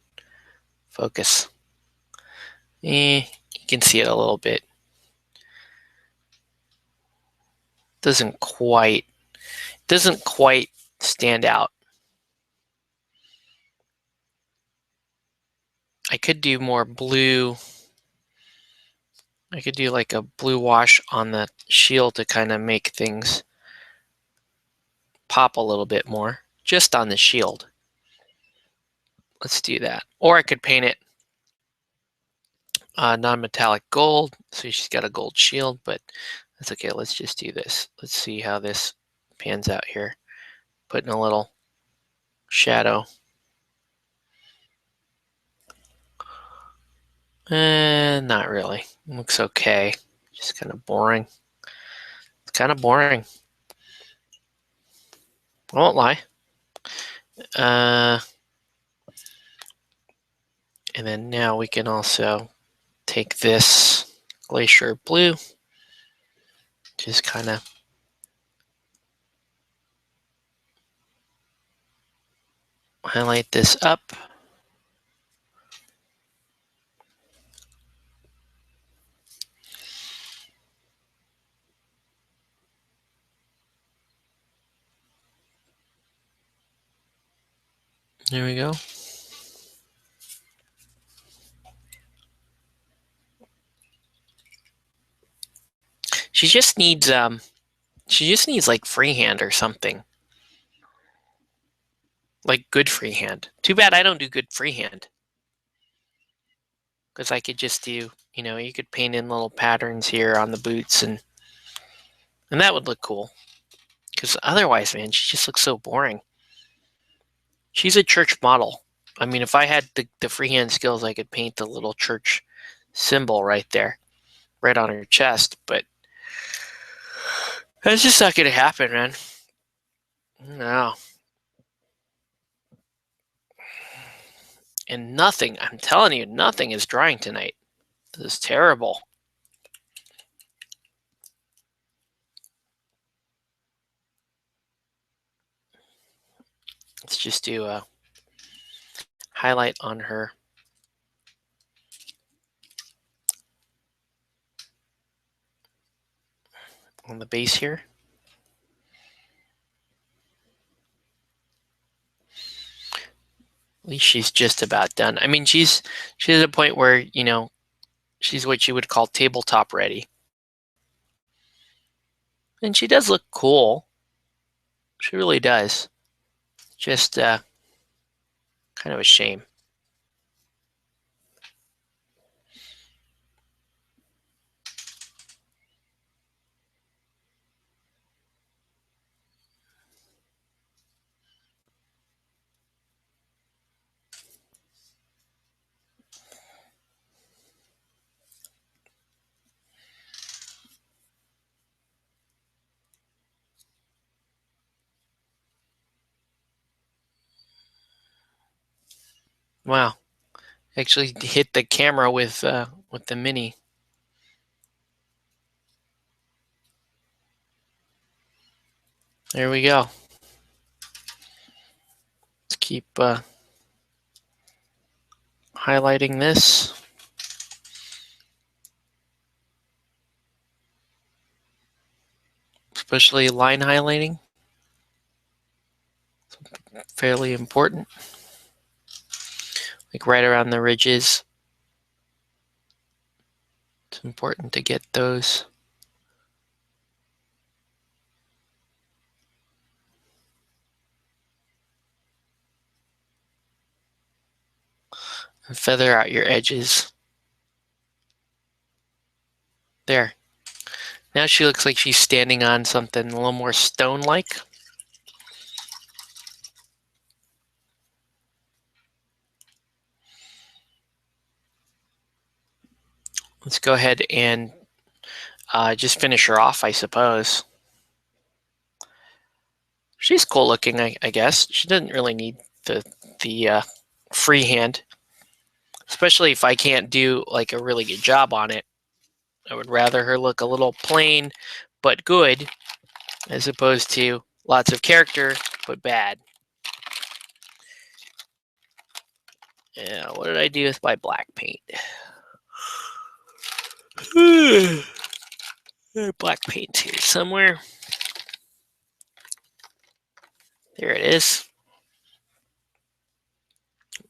focus. You can see it a little bit. Doesn't quite stand out. I could do more blue. I could do like a blue wash on the shield to kind of make things pop a little bit more, just on the shield. Let's do that. Or I could paint it non-metallic gold, so she's got a gold shield, but that's okay. Let's just do this. Let's see how this pans out here. Putting a little shadow. Not really. Looks okay. Just kind of boring. It's kind of boring. I won't lie. And then now we can also take this glacier blue, just kind of highlight this up. There we go. She just needs like freehand or something. Like good freehand. Too bad I don't do good freehand. Because I could just do, you could paint in little patterns here on the boots and that would look cool. Because otherwise, man, she just looks so boring. She's a church model. I mean, if I had the freehand skills, I could paint the little church symbol right there, right on her chest, but that's just not going to happen, man. No. And nothing, I'm telling you, nothing is drying tonight. This is terrible. Let's just do a highlight on her. On the base here. At least she's just about done. I mean, she's at a point where, she's what you would call tabletop ready. And she does look cool. She really does. Just kind of a shame. Wow. Actually hit the camera with the mini. There we go. Let's keep highlighting this. Especially line highlighting. Fairly important. Like right around the ridges. It's important to get those. And feather out your edges. There. Now she looks like she's standing on something a little more stone-like. Let's go ahead and just finish her off, I suppose. She's cool looking, I guess. She doesn't really need the freehand, especially if I can't do like a really good job on it. I would rather her look a little plain but good, as opposed to lots of character but bad. Yeah, what did I do with my black paint? Black paint's here somewhere. There it is.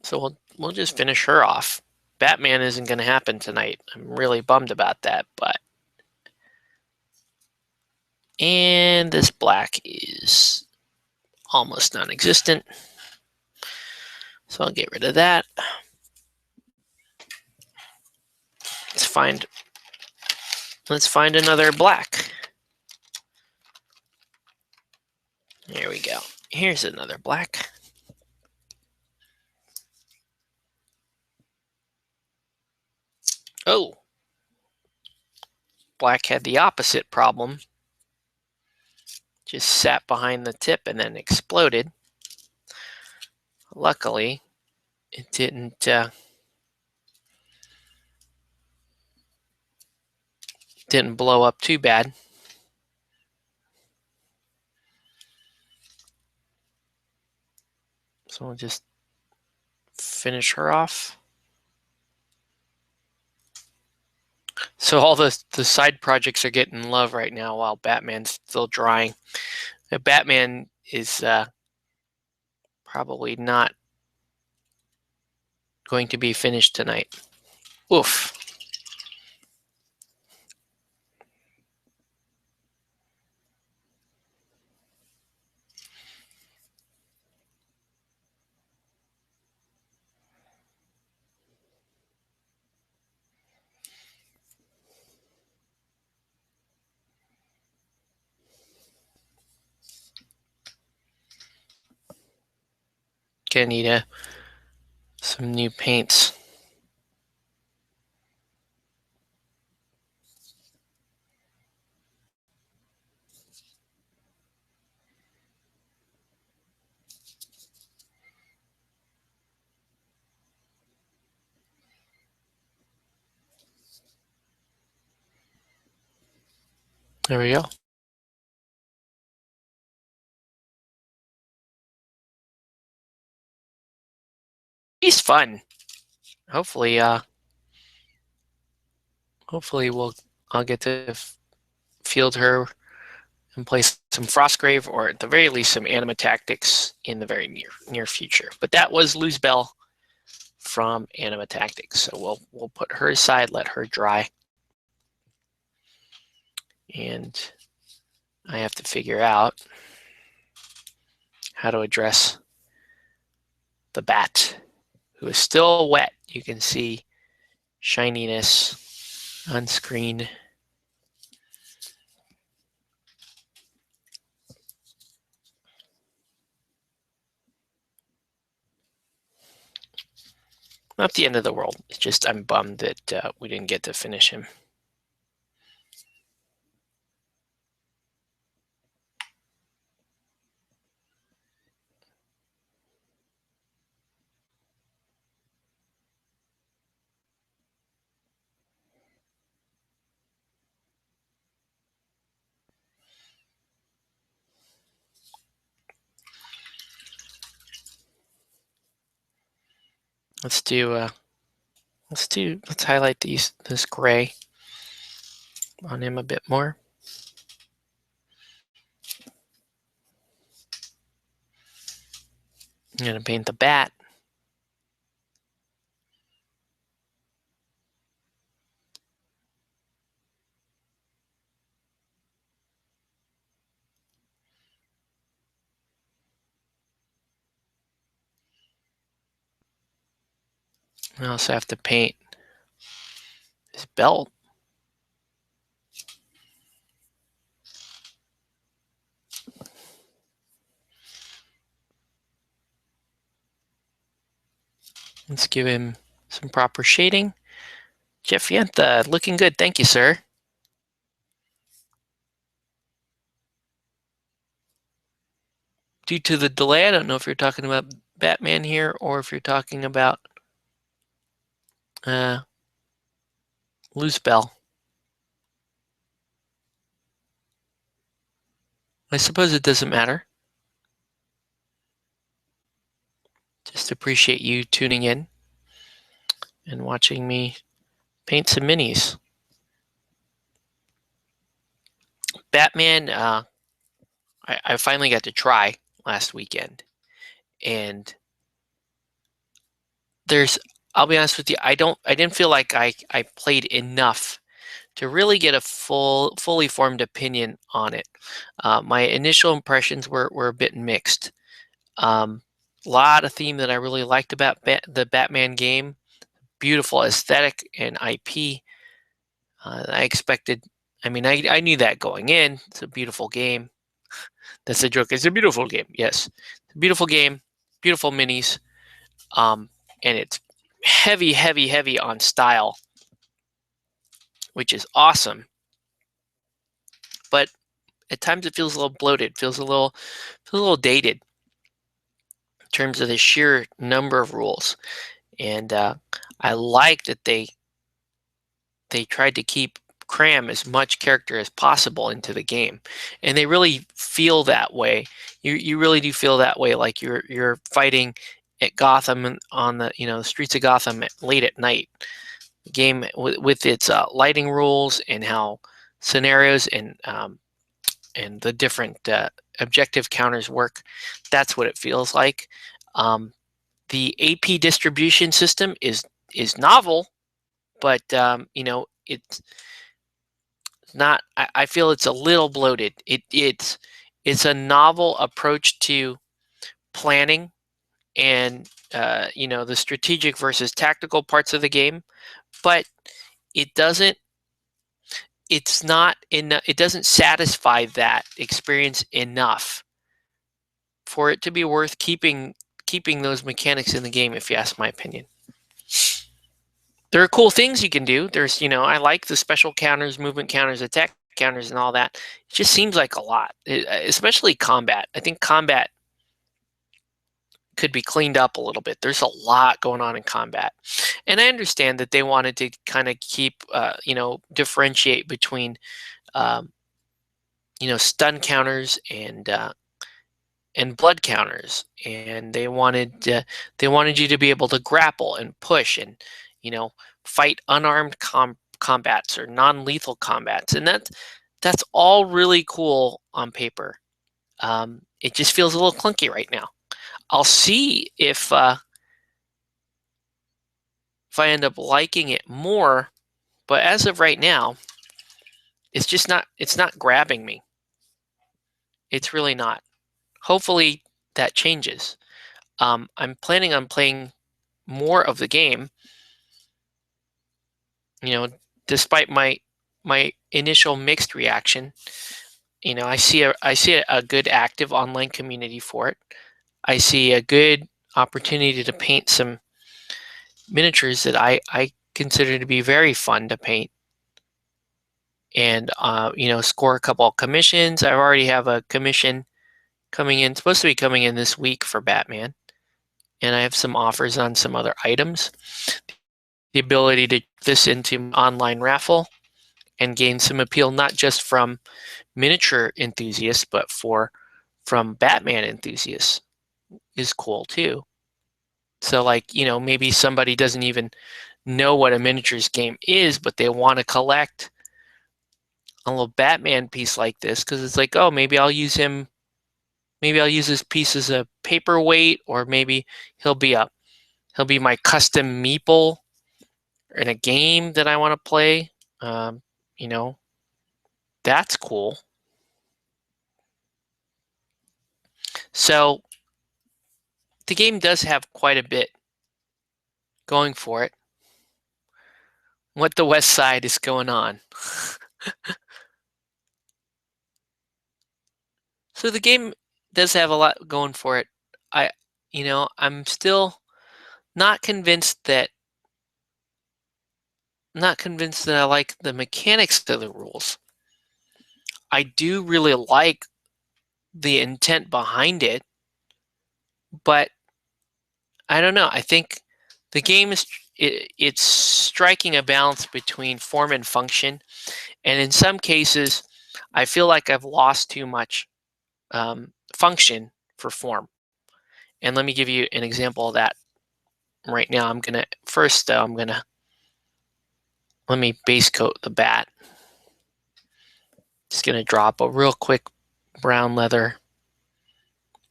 So we'll just finish her off. Batman isn't going to happen tonight. I'm really bummed about that, but and this black is almost non-existent. So I'll get rid of that. Let's find another black. There we go. Here's another black. Oh, black had the opposite problem. Just sat behind the tip and then exploded. Luckily, it didn't blow up too bad. So we'll just finish her off. So all the side projects are getting love right now while Batman's still drying. Batman is probably not going to be finished tonight. Oof. Gonna need some new paints. There we go. He's fun. Hopefully, I'll get to field her and play some Frostgrave, or at the very least some Anima Tactics in the very near future. But that was Luzbel from Anima Tactics, so we'll put her aside, let her dry, and I have to figure out how to address the bat, who is still wet. You can see shininess on screen. Not the end of the world. It's just I'm bummed that we didn't get to finish him. let's highlight this gray on him a bit more. I'm going to paint the bat. I also have to paint his belt. Let's give him some proper shading. Jeff Yenta, looking good. Thank you, sir. Due to the delay, I don't know if you're talking about Batman here or if you're talking about Loose Bell. I suppose it doesn't matter. Just appreciate you tuning in and watching me paint some minis. Batman, I finally got to try last weekend, and I'll be honest with you, I didn't feel like I played enough to really get a fully formed opinion on it. My initial impressions were a bit mixed. Lot of theme that I really liked about the Batman game. Beautiful aesthetic and IP. I expected. I mean, I knew that going in. It's a beautiful game. That's a joke. It's a beautiful game. Yes, it's a beautiful game. Beautiful minis. And it's heavy on style, which is awesome. But at times it feels a little bloated. Feels a little dated in terms of the sheer number of rules. And I like that they tried to cram as much character as possible into the game, and they really feel that way. You really do feel that way, like you're fighting at Gotham and on the streets of Gotham late at night. The game with its lighting rules and how scenarios and the different objective counters work. That's what it feels like. The AP distribution system is novel, but it's not. I feel it's a little bloated. It's a novel approach to planning and the strategic versus tactical parts of the game, but it doesn't. It's not in. It doesn't satisfy that experience enough for it to be worth keeping those mechanics in the game, if you ask my opinion. There are cool things you can do. There's, I like the special counters, movement counters, attack counters, and all that. It just seems like a lot, especially combat. I think combat could be cleaned up a little bit. There's a lot going on in combat. And I understand that they wanted to kind of keep, differentiate between, stun counters and blood counters, and they wanted you to be able to grapple and push and fight unarmed combats or non-lethal combats, and that's all really cool on paper. It just feels a little clunky right now. I'll see if I end up liking it more, but as of right now, it's not grabbing me. It's really not. Hopefully that changes. I'm planning on playing more of the game. Despite my initial mixed reaction, I see a good active online community for it. I see a good opportunity to paint some miniatures that I consider to be very fun to paint, and score a couple of commissions. I already have a commission supposed to be coming in this week for Batman, and I have some offers on some other items. The ability to put this into online raffle and gain some appeal, not just from miniature enthusiasts, but from Batman enthusiasts, is cool too. So like, maybe somebody doesn't even know what a miniatures game is, but they want to collect a little Batman piece like this because it's like, oh, maybe I'll use him. Maybe I'll use this piece as a paperweight, or maybe he'll be my custom meeple in a game that I want to play. Um, that's cool. So the game does have quite a bit going for it. What the West Side is going on. So the game does have a lot going for it. I'm still not convinced that I like the mechanics of the rules. I do really like the intent behind it, but I don't know. I think the game it's striking a balance between form and function, and in some cases, I feel like I've lost too much function for form. And let me give you an example of that right now. Let me base coat the bat. Just gonna drop a real quick brown leather.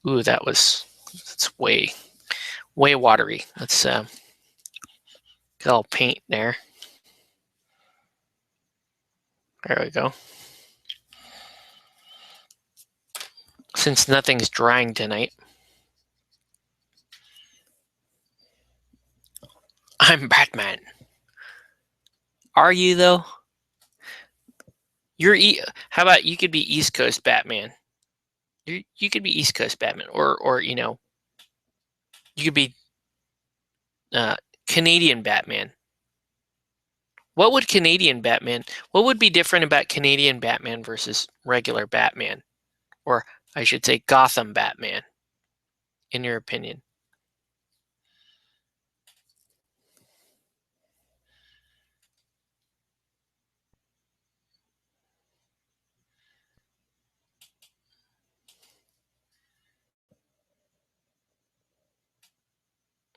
Ooh, that's way watery. Let's get a little paint there. There we go. Since nothing's drying tonight, I'm Batman. Are you though? How about you could be East Coast Batman? You could be East Coast Batman, or you could be Canadian Batman. What would be different about Canadian Batman versus regular Batman? Or I should say Gotham Batman, in your opinion?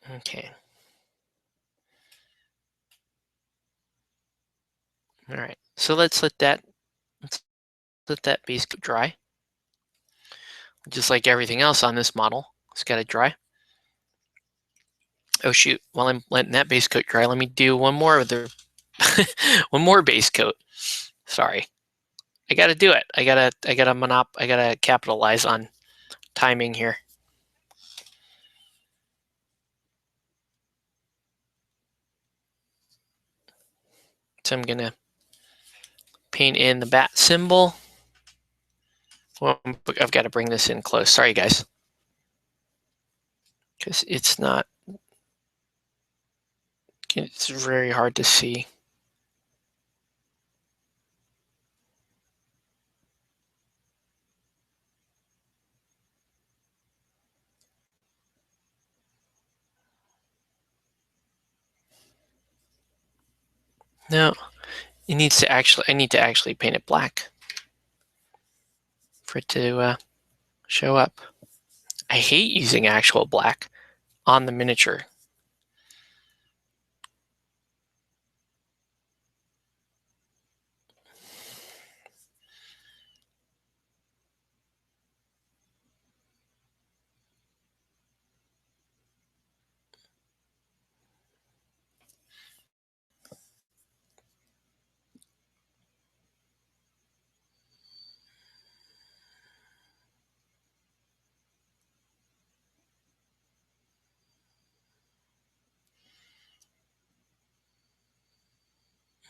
Okay. All right. So let's let that base coat dry. Just like everything else on this model, it's got to dry. Oh shoot! While I'm letting that base coat dry, let me do one more of the one more base coat. Sorry, I got to do it. I gotta capitalize on timing here. So I'm gonna paint in the bat symbol. Well, I've got to bring this in close. Sorry, guys, because it's very hard to see. No, I need to actually paint it black for it to show up. I hate using actual black on the miniature.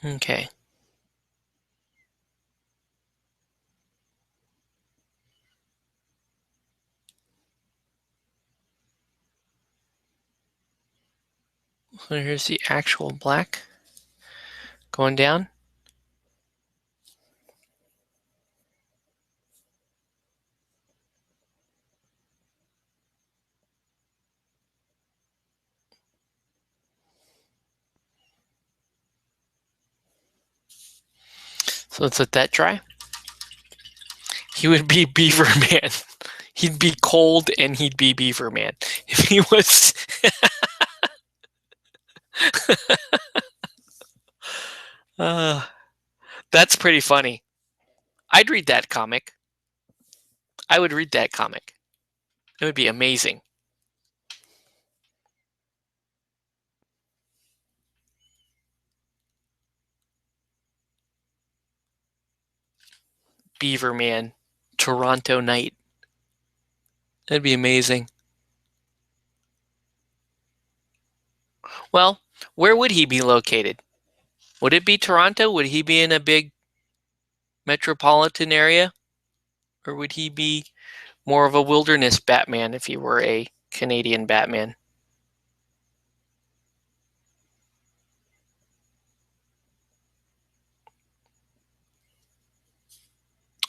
Okay. So here's the actual black going down. So let's let that dry. He would be Beaver Man. He'd be cold and he'd be Beaver Man if he was. uh, that's pretty funny. I'd read that comic. I would read that comic. It would be amazing. Beaver Man, Toronto Night. That'd be amazing. Well, where would he be located? Would it be Toronto? Would he be in a big metropolitan area? Or would he be more of a wilderness Batman if he were a Canadian Batman?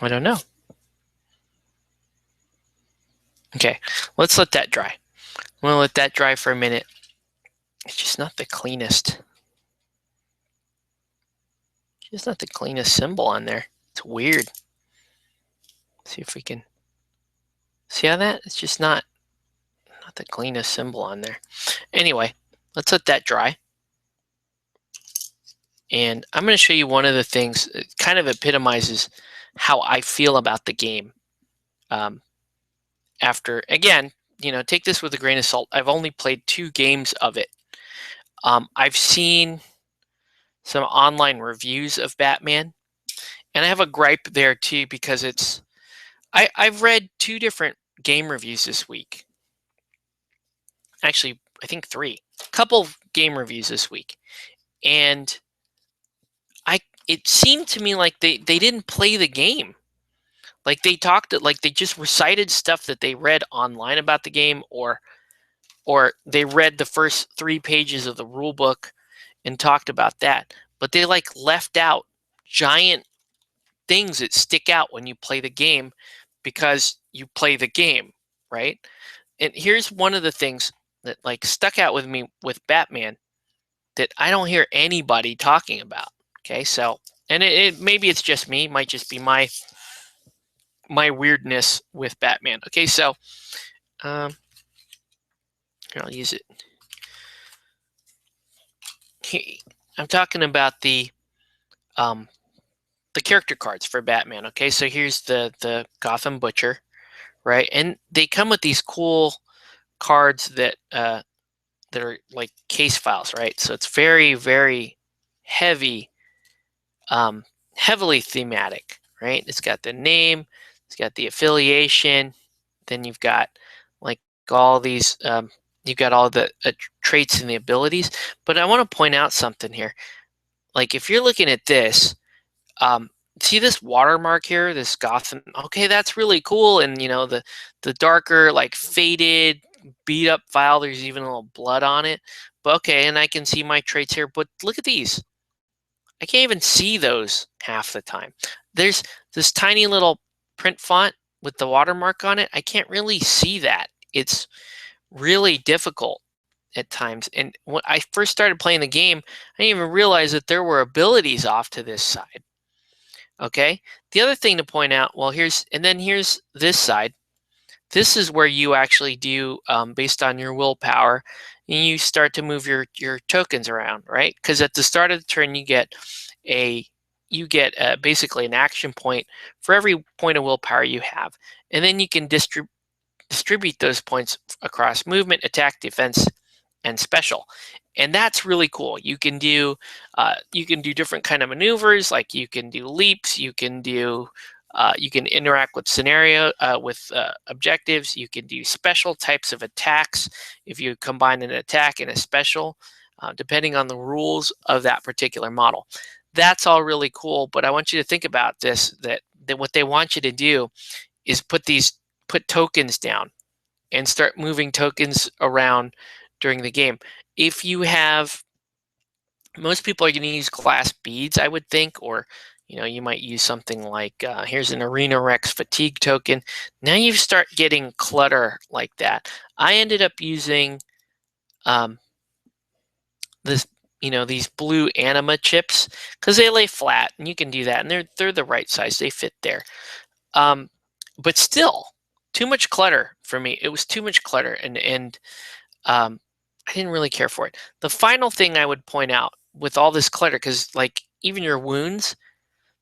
I don't know. Okay, let's let that dry. I'm going to let that dry for a minute. It's just not the cleanest. Just not the cleanest symbol on there. It's weird. Let's see if we can see how that? It's just not the cleanest symbol on there. Anyway, let's let that dry. And I'm going to show you one of the things that kind of epitomizes how I feel about the game. After, again, take this with a grain of salt. I've only played 2 games of it. I've seen some online reviews of Batman, and I have a gripe there too because I've read 2 different game reviews this week. Actually, I think 3. Couple game reviews this week, and it seemed to me like they didn't play the game. Like they just recited stuff that they read online about the game, or they read the first 3 pages of the rule book and talked about that. But they left out giant things that stick out when you play the game because you play the game, right? And here's one of the things that stuck out with me with Batman that I don't hear anybody talking about. Okay, so, and it maybe it's just me, it might just be my weirdness with Batman. Okay, so here, I'll use it. I'm talking about the character cards for Batman. Okay, so here's the Gotham Butcher, right? And they come with these cool cards that are like case files, right? So it's very, very heavy, heavily thematic, right? It's got the name, it's got the affiliation, then you've got all these, you've got all the traits and the abilities. But I want to point out something here. Like if you're looking at this, see this watermark here, this Gotham. Okay, that's really cool. And the darker, faded, beat up file. There's even a little blood on it. But okay, and I can see my traits here. But look at these. I can't even see those half the time. There's this tiny little print font with the watermark on it. I can't really see that. It's really difficult at times. And when I first started playing the game, I didn't even realize that there were abilities off to this side. Okay. The other thing to point out, well, here's this side. This is where you actually do, based on your willpower, and you start to move your tokens around, right? Because at the start of the turn, you get basically an action point for every point of willpower you have, and then you can distribute those points across movement, attack, defense, and special. And that's really cool. You can do different kind of maneuvers, like you can do leaps, you can interact with scenario with objectives. You can do special types of attacks if you combine an attack and a special, depending on the rules of that particular model. That's all really cool, but I want you to think about this, that what they want you to do is put tokens down and start moving tokens around during the game. If you have, most people are going to use glass beads, I would think, or you might use something like, here's an Arena Rex fatigue token. Now you start getting clutter like that. I ended up using these blue anima chips because they lay flat, and you can do that, and they're the right size. They fit there. But still, too much clutter for me. It was too much clutter, and I didn't really care for it. The final thing I would point out with all this clutter, because like even your wounds,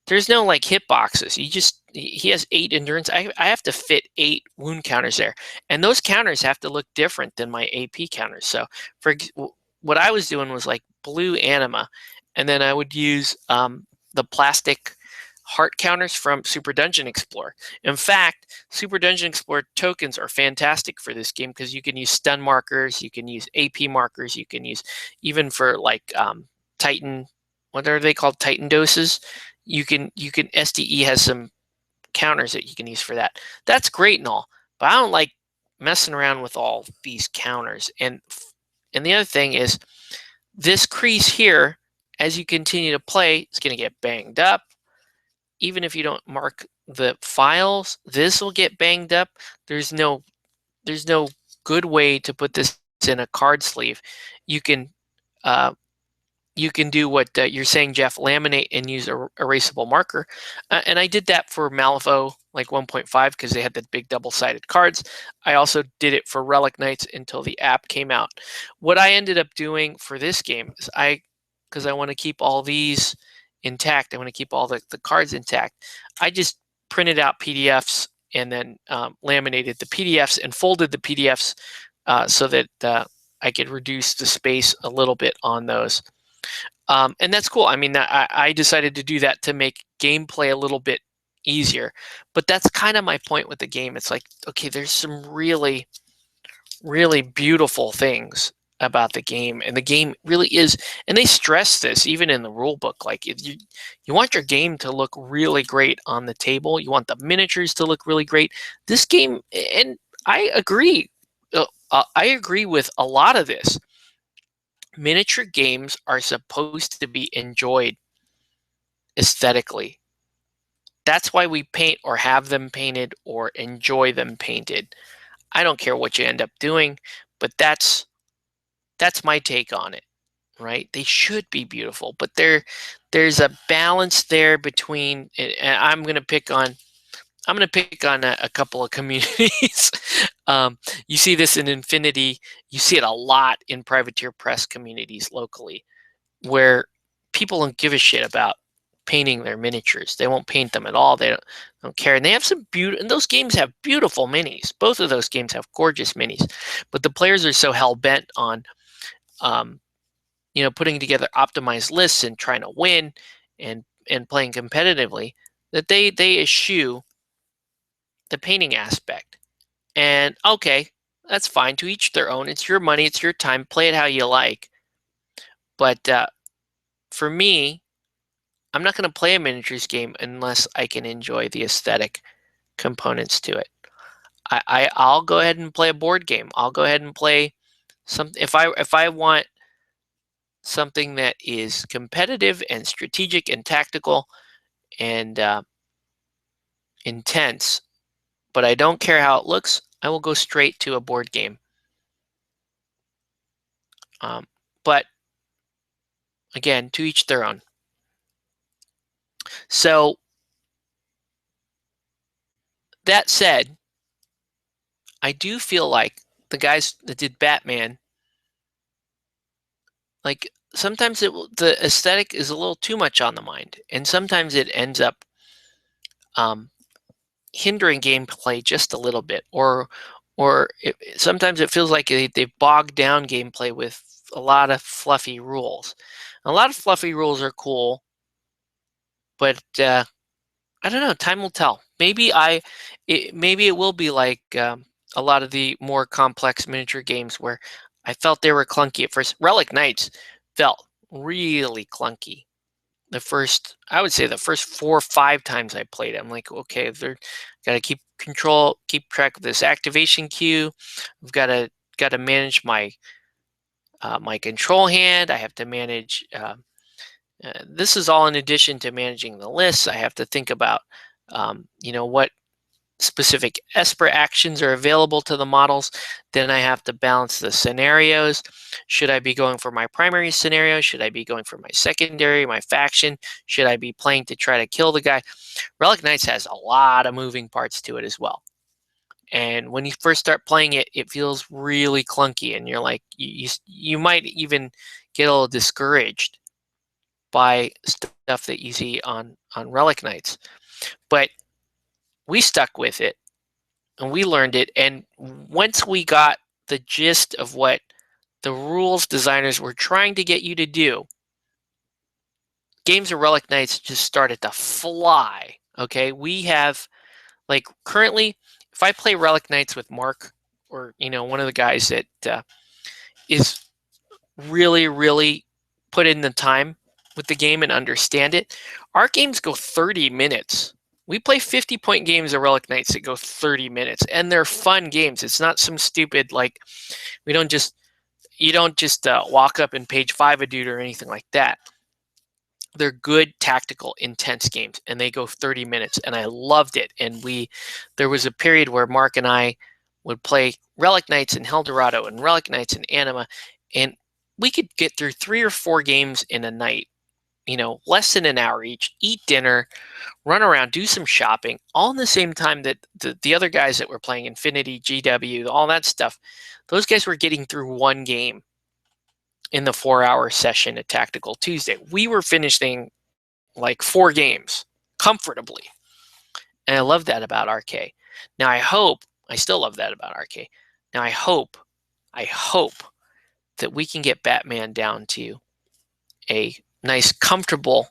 there's no like hit boxes. He has 8 endurance. I have to fit 8 wound counters there, and those counters have to look different than my AP counters. So what I was doing was like blue anima, and then I would use the plastic heart counters from Super Dungeon Explorer. In fact, Super Dungeon Explorer tokens are fantastic for this game because you can use stun markers, you can use AP markers, you can use even for like Titan, what are they called? Titan doses. You can SDE has some counters that you can use for that. That's great and all, but I don't like messing around with all these counters. And the other thing is this crease here, as you continue to play, it's going to get banged up. Even if you don't mark the files, this will get banged up. There's no good way to put this in a card sleeve. You can do what you're saying, Jeff, laminate and use a erasable marker. And I did that for Malifaux like 1.5 because they had the big double-sided cards. I also did it for Relic Knights until the app came out. What I ended up doing for this game is because I want to keep all these intact, I want to keep all the cards intact, I just printed out PDFs and then laminated the PDFs and folded the PDFs so that I could reduce the space a little bit on those. And that's cool. I mean, I decided to do that to make gameplay a little bit easier. But that's kind of my point with the game. It's like, okay, there's some really, really beautiful things about the game, and the game really is. And they stress this even in the rule book. Like, you want your game to look really great on the table. You want the miniatures to look really great. This game, and I agree. I agree with a lot of this. Miniature games are supposed to be enjoyed aesthetically. That's why we paint or have them painted or enjoy them painted. I don't care what you end up doing, but that's my take on it, right? They should be beautiful, but there's a balance there between, and I'm going to pick on a couple of communities. You see this in Infinity. You see it a lot in Privateer Press communities locally, where people don't give a shit about painting their miniatures. They won't paint them at all. They don't care. And they have some beautiful, and those games have beautiful minis. Both of those games have gorgeous minis, but the players are so hell bent on, putting together optimized lists and trying to win and playing competitively that they eschew the painting aspect. And okay, that's fine. To each their own. It's your money. It's your time. Play it how you like. But for me, I'm not going to play a miniatures game unless I can enjoy the aesthetic components to it. I'll go ahead and play a board game. I'll go ahead and play some. If I want something that is competitive and strategic and tactical and intense, but I don't care how it looks, I will go straight to a board game. But again, to each their own. So that said, I do feel like the guys that did Batman, like sometimes the aesthetic is a little too much on the mind, and sometimes it ends up hindering gameplay just a little bit, or sometimes it feels like they've bogged down gameplay with a lot of fluffy rules. A lot of fluffy rules are cool, but I don't know. Time will tell. Maybe it will be like a lot of the more complex miniature games where I felt they were clunky at first. Relic Knights felt really clunky. I would say the first 4 or 5 times I played it, I'm like, okay, they're got to keep track of this activation queue. I've got to manage my my control hand. I have to manage. This is all in addition to managing the lists. I have to think about, what specific Esper actions are available to the models. Then I have to balance the scenarios. Should I be going for my primary scenario? Should I be going for my secondary, my faction? Should I be playing to try to kill the guy? Relic Knights has a lot of moving parts to it as well. And when you first start playing it, it feels really clunky, and you're like, you might even get a little discouraged by stuff that you see on Relic Knights. But we stuck with it, and we learned it. And once we got the gist of what the rules designers were trying to get you to do, games of Relic Knights just started to fly. Okay, we have, like, currently, if I play Relic Knights with Mark, or one of the guys that is really, really put in the time with the game and understand it, our games go 30 minutes. We play 50-point games of Relic Knights that go 30 minutes, and they're fun games. It's not some stupid, like, you don't just walk up and page 5 a dude or anything like that. They're good, tactical, intense games, and they go 30 minutes, and I loved it. And there was a period where Mark and I would play Relic Knights and Eldorado and Relic Knights and Anima, and we could get through 3 or 4 games in a night, less than an hour each, eat dinner, run around, do some shopping, all in the same time that the other guys that were playing Infinity, GW, all that stuff, those guys were getting through one game in the 4-hour session at Tactical Tuesday. We were finishing like 4 games comfortably. And I love that about RK. Now I still love that about RK. Now I hope that we can get Batman down to a nice, comfortable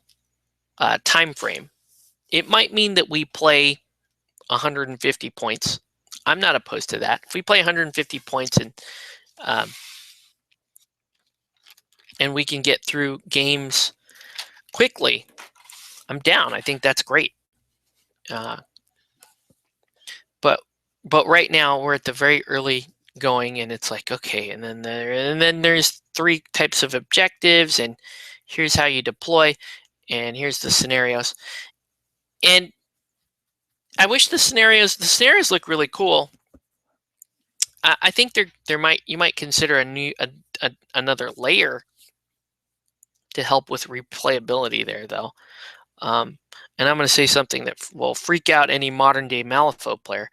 time frame. It might mean that we play 150 points. I'm not opposed to that. If we play 150 points and we can get through games quickly, I'm down. I think that's great. But right now we're at the very early going, and it's like, okay, and then there's 3 types of objectives, and here's how you deploy, and here's the scenarios. And I wish the scenarios look really cool. I think you might consider another layer to help with replayability there, though. And I'm going to say something that will freak out any modern day Malifaux player,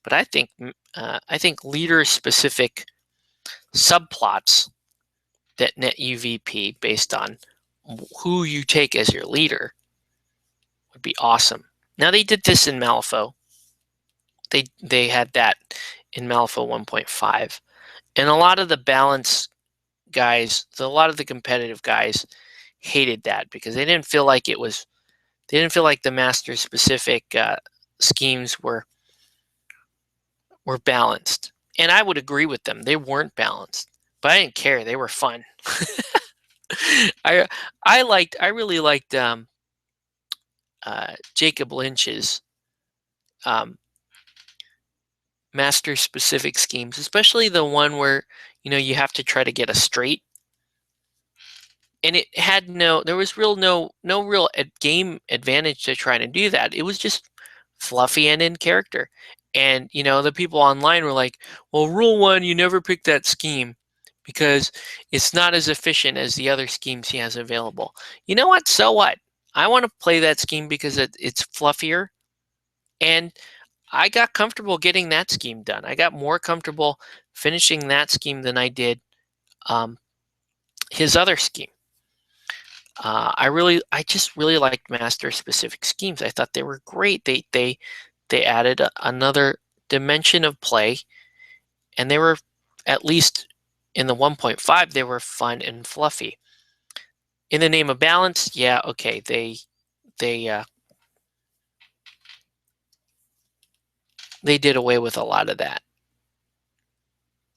but I think leader specific subplots that net UVP based on who you take as your leader would be awesome. Now, they did this in Malifaux. They had that in Malifaux 1.5, and a lot of the balance guys, a lot of the competitive guys hated that because they didn't feel like the master specific schemes were balanced. And I would agree with them. They weren't balanced, but I didn't care. They were fun. I really liked Jacob Lynch's master specific schemes, especially the one where you have to try to get a straight, and it had no real game advantage to trying to do that. It was just fluffy and in character. And the people online were like, well, rule 1, you never pick that scheme because it's not as efficient as the other schemes he has available. You know what? So what? I want to play that scheme because it's fluffier, and I got comfortable getting that scheme done. I got more comfortable finishing that scheme than I did his other scheme. I just really liked master specific schemes. I thought they were great. They added another dimension of play, and they were, at least in the 1.5, they were fun and fluffy. In the name of balance, yeah, okay, they did away with a lot of that.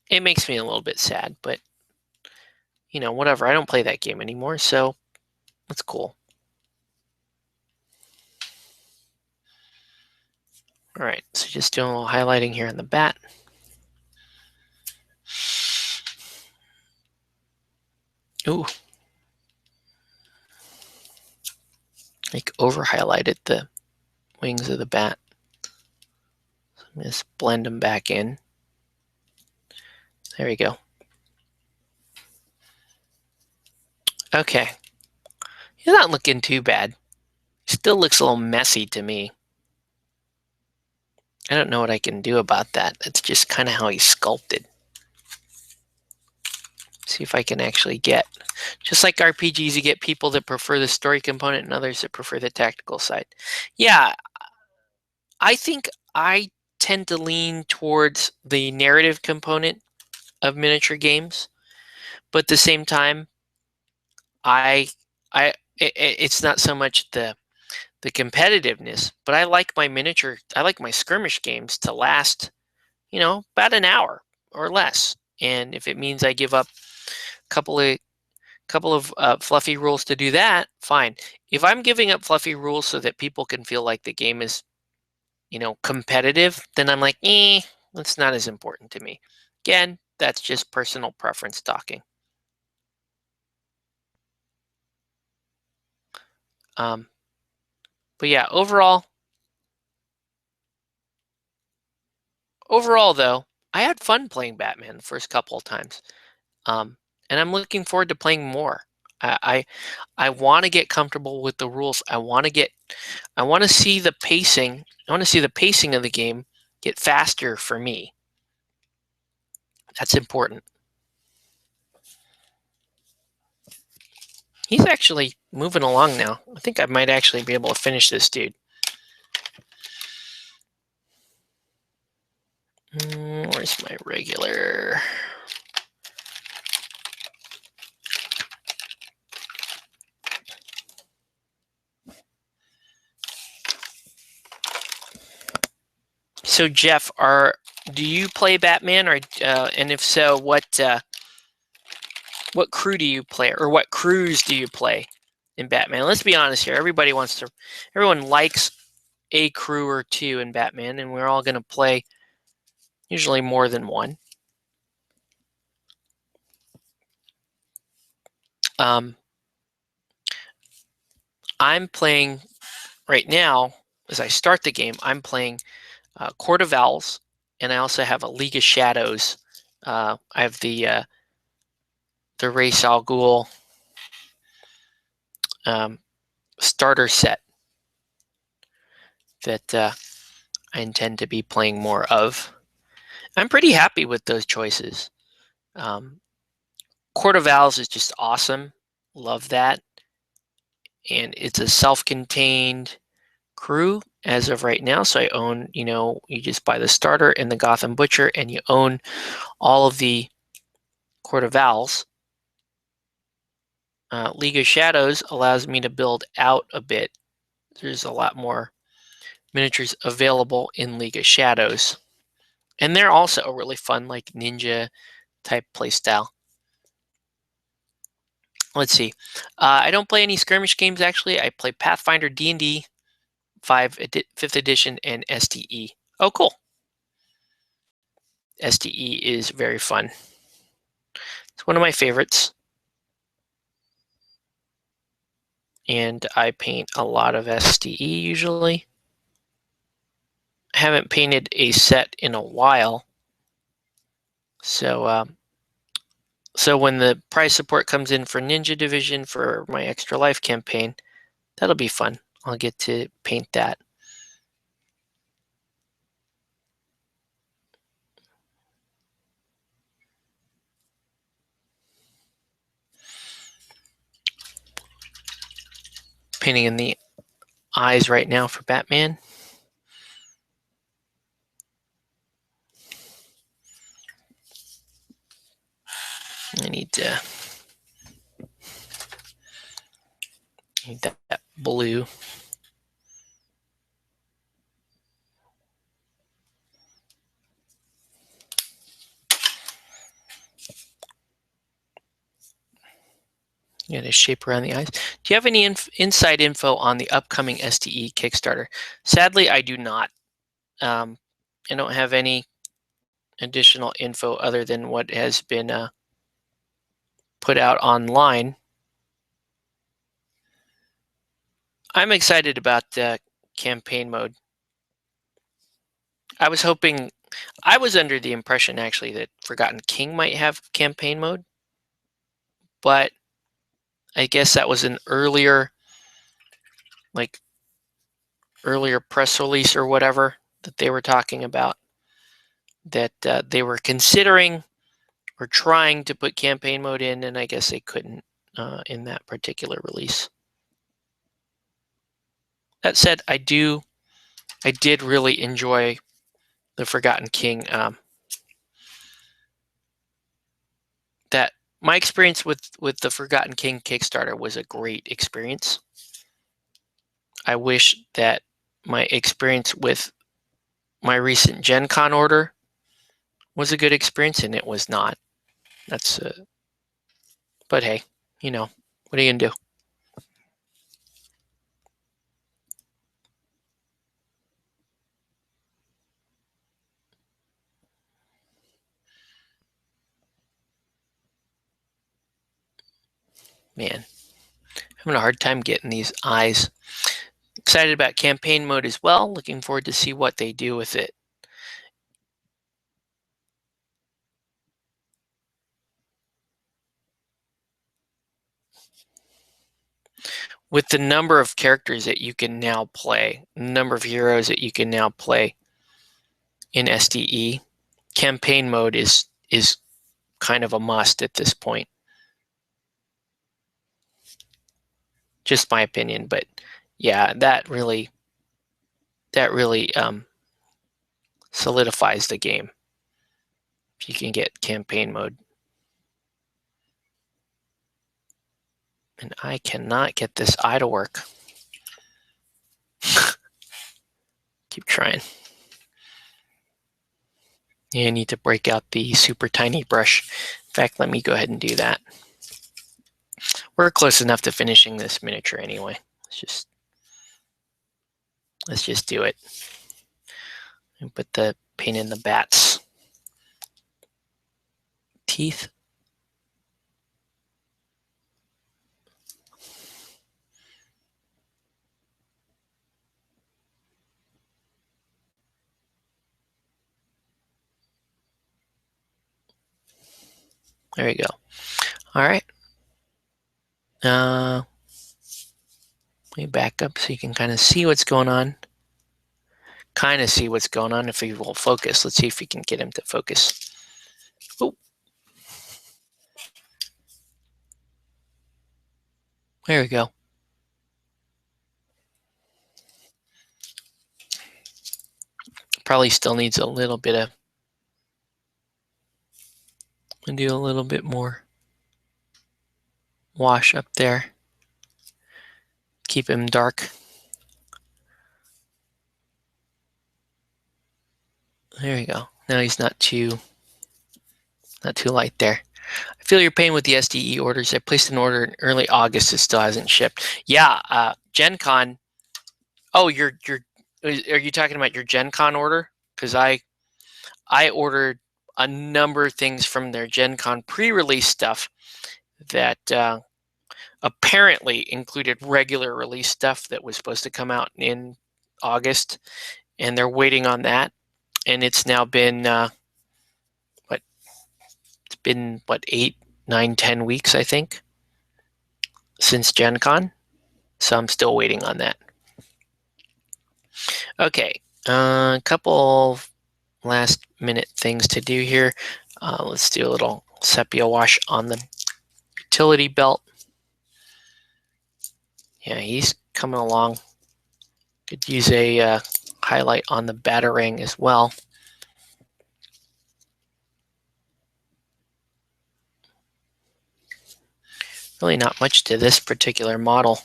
It makes me a little bit sad, but whatever. I don't play that game anymore, so that's cool. All right, so just doing a little highlighting here on the bat. Ooh. Like over highlighted the wings of the bat. So I'm just blend them back in. There we go. Okay. He's not looking too bad. Still looks a little messy to me. I don't know what I can do about that. That's just kind of how he's sculpted. See if I can actually get, just like RPGs, you get people that prefer the story component and others that prefer the tactical side. Yeah, I think I tend to lean towards the narrative component of miniature games, but at the same time, I, it's not so much the competitiveness, but I like my skirmish games to last, about an hour or less. And if it means I give up a couple of fluffy rules to do that, fine. If I'm giving up fluffy rules so that people can feel like the game is, competitive, then I'm like, that's not as important to me. Again, that's just personal preference talking. But yeah, overall though, I had fun playing Batman the first couple of times. And I'm looking forward to playing more. I want to get comfortable with the rules. I want to see the pacing. I want to see the pacing of the game get faster for me. That's important. He's actually moving along now. I think I might actually be able to finish this dude. Where's my regular? So Jeff, do you play Batman, or and if so, what crew do you play, or what crews do you play in Batman? Let's be honest here. Everyone likes a crew or two in Batman, and we're all going to play usually more than one. I'm playing right now, as I start the game, I'm playing Court of Owls, and I also have a League of Shadows. I have the Ra's al Ghul starter set that I intend to be playing more of. I'm pretty happy with those choices. Court of Owls is just awesome. Love that. And it's a self-contained crew as of right now. So I own, you just buy the starter and the Gotham Butcher, and you own all of the Court of Owls. League of Shadows allows me to build out a bit. There's a lot more miniatures available in League of Shadows. And they're also a really fun, like ninja type playstyle. Let's see. I don't play any skirmish games, actually. I play Pathfinder, D&D, 5th edition, and STE. Oh, cool. STE is very fun. It's one of my favorites. And I paint a lot of STE usually. I haven't painted a set in a while. So when the prize support comes in for Ninja Division for my Extra Life campaign, that'll be fun. I'll get to paint that. Painting in the eyes right now for Batman. I need that blue. Get a shape around the eyes. Do you have any inside info on the upcoming STE Kickstarter? Sadly, I do not. I don't have any additional info other than what has been put out online. I'm excited about the campaign mode. I was under the impression actually that Forgotten King might have campaign mode, but I guess that was an earlier press release or whatever. that they were talking about, that they were considering or trying to put campaign mode in, and I guess they couldn't in that particular release. That said, I did really enjoy the Forgotten King. That my experience with the Forgotten King Kickstarter was a great experience. I wish that my experience with my recent Gen Con order was a good experience, and it was not. That's but hey, what are you gonna do? Man, having a hard time getting these eyes. Excited about campaign mode as well. Looking forward to see what they do with it. With the number of characters that you can now play, number of heroes that you can now play in SDE, campaign mode is kind of a must at this point. Just my opinion, but yeah, that really solidifies the game if you can get campaign mode. And I cannot get this eye to work. Keep trying. Yeah, I need to break out the super tiny brush. In fact, let me go ahead and do that. We're close enough to finishing this miniature anyway. Let's just do it. And put the paint in the bat's teeth. There we go. All right. Let me back up so you can kind of see what's going on. If he will focus. Let's see if we can get him to focus. Oh. There we go. Probably still needs a little bit of, and do a little bit more wash up there. Keep him dark. There we go. Now he's not too light there. I feel your pain with the SDE orders. I placed an order in early August. It still hasn't shipped. Yeah, Gen Con. Oh, are you talking about your Gen Con order? Because I ordered a number of things from their Gen Con pre-release stuff that apparently included regular release stuff that was supposed to come out in August, and they're waiting on that. And it's now been it's been 8, 9, 10 weeks, I think, since Gen Con. So I'm still waiting on that. Okay, a couple last minute things to do here. Let's do a little sepia wash on the utility belt. Yeah, he's coming along. Could use a highlight on the batarang as well. Really not much to this particular model.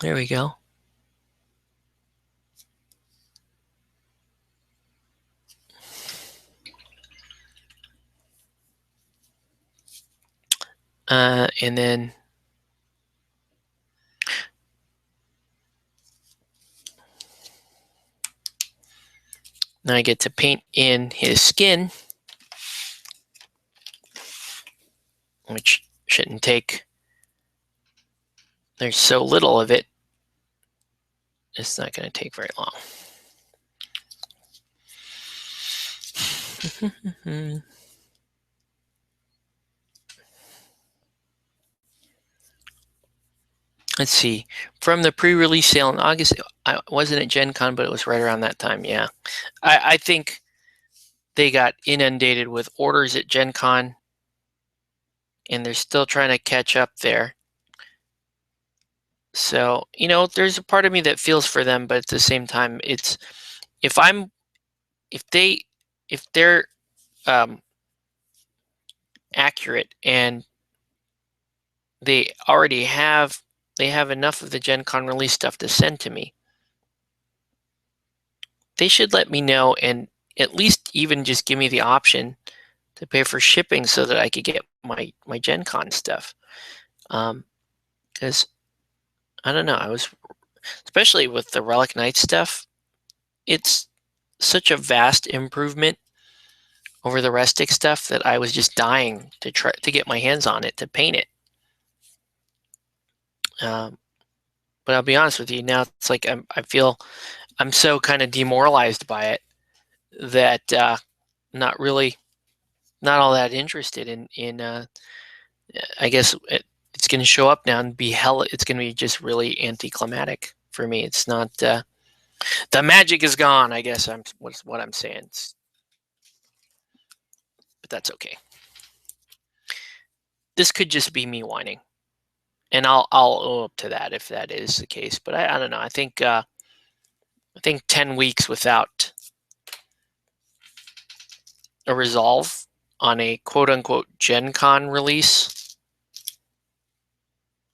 There we go. And then now I get to paint in his skin, which shouldn't take, there's so little of it, it's not going to take very long. let's see, from the pre-release sale in August. I wasn't at Gen Con, but it was right around that time. Yeah, I think they got inundated with orders at Gen Con, and they're still trying to catch up there. So, there's a part of me that feels for them, but at the same time, it's if I'm if they if they're um, accurate and they already have enough of the Gen Con release stuff to send to me, they should let me know and at least even just give me the option to pay for shipping so that I could get my Gen Con stuff. Because I don't know, I was especially with the Relic Knight stuff. It's such a vast improvement over the Restic stuff that I was just dying to try to get my hands on it to paint it. But I'll be honest with you, now it's like I feel I'm so kind of demoralized by it that not really not all that interested in. I guess it's going to show up now and be hell. It's going to be just really anticlimactic for me. It's not the magic is gone. I guess what I'm saying. But that's okay. This could just be me whining, and I'll owe up to that if that is the case. But I don't know. I think 10 weeks without a resolve on a quote unquote Gen Con release,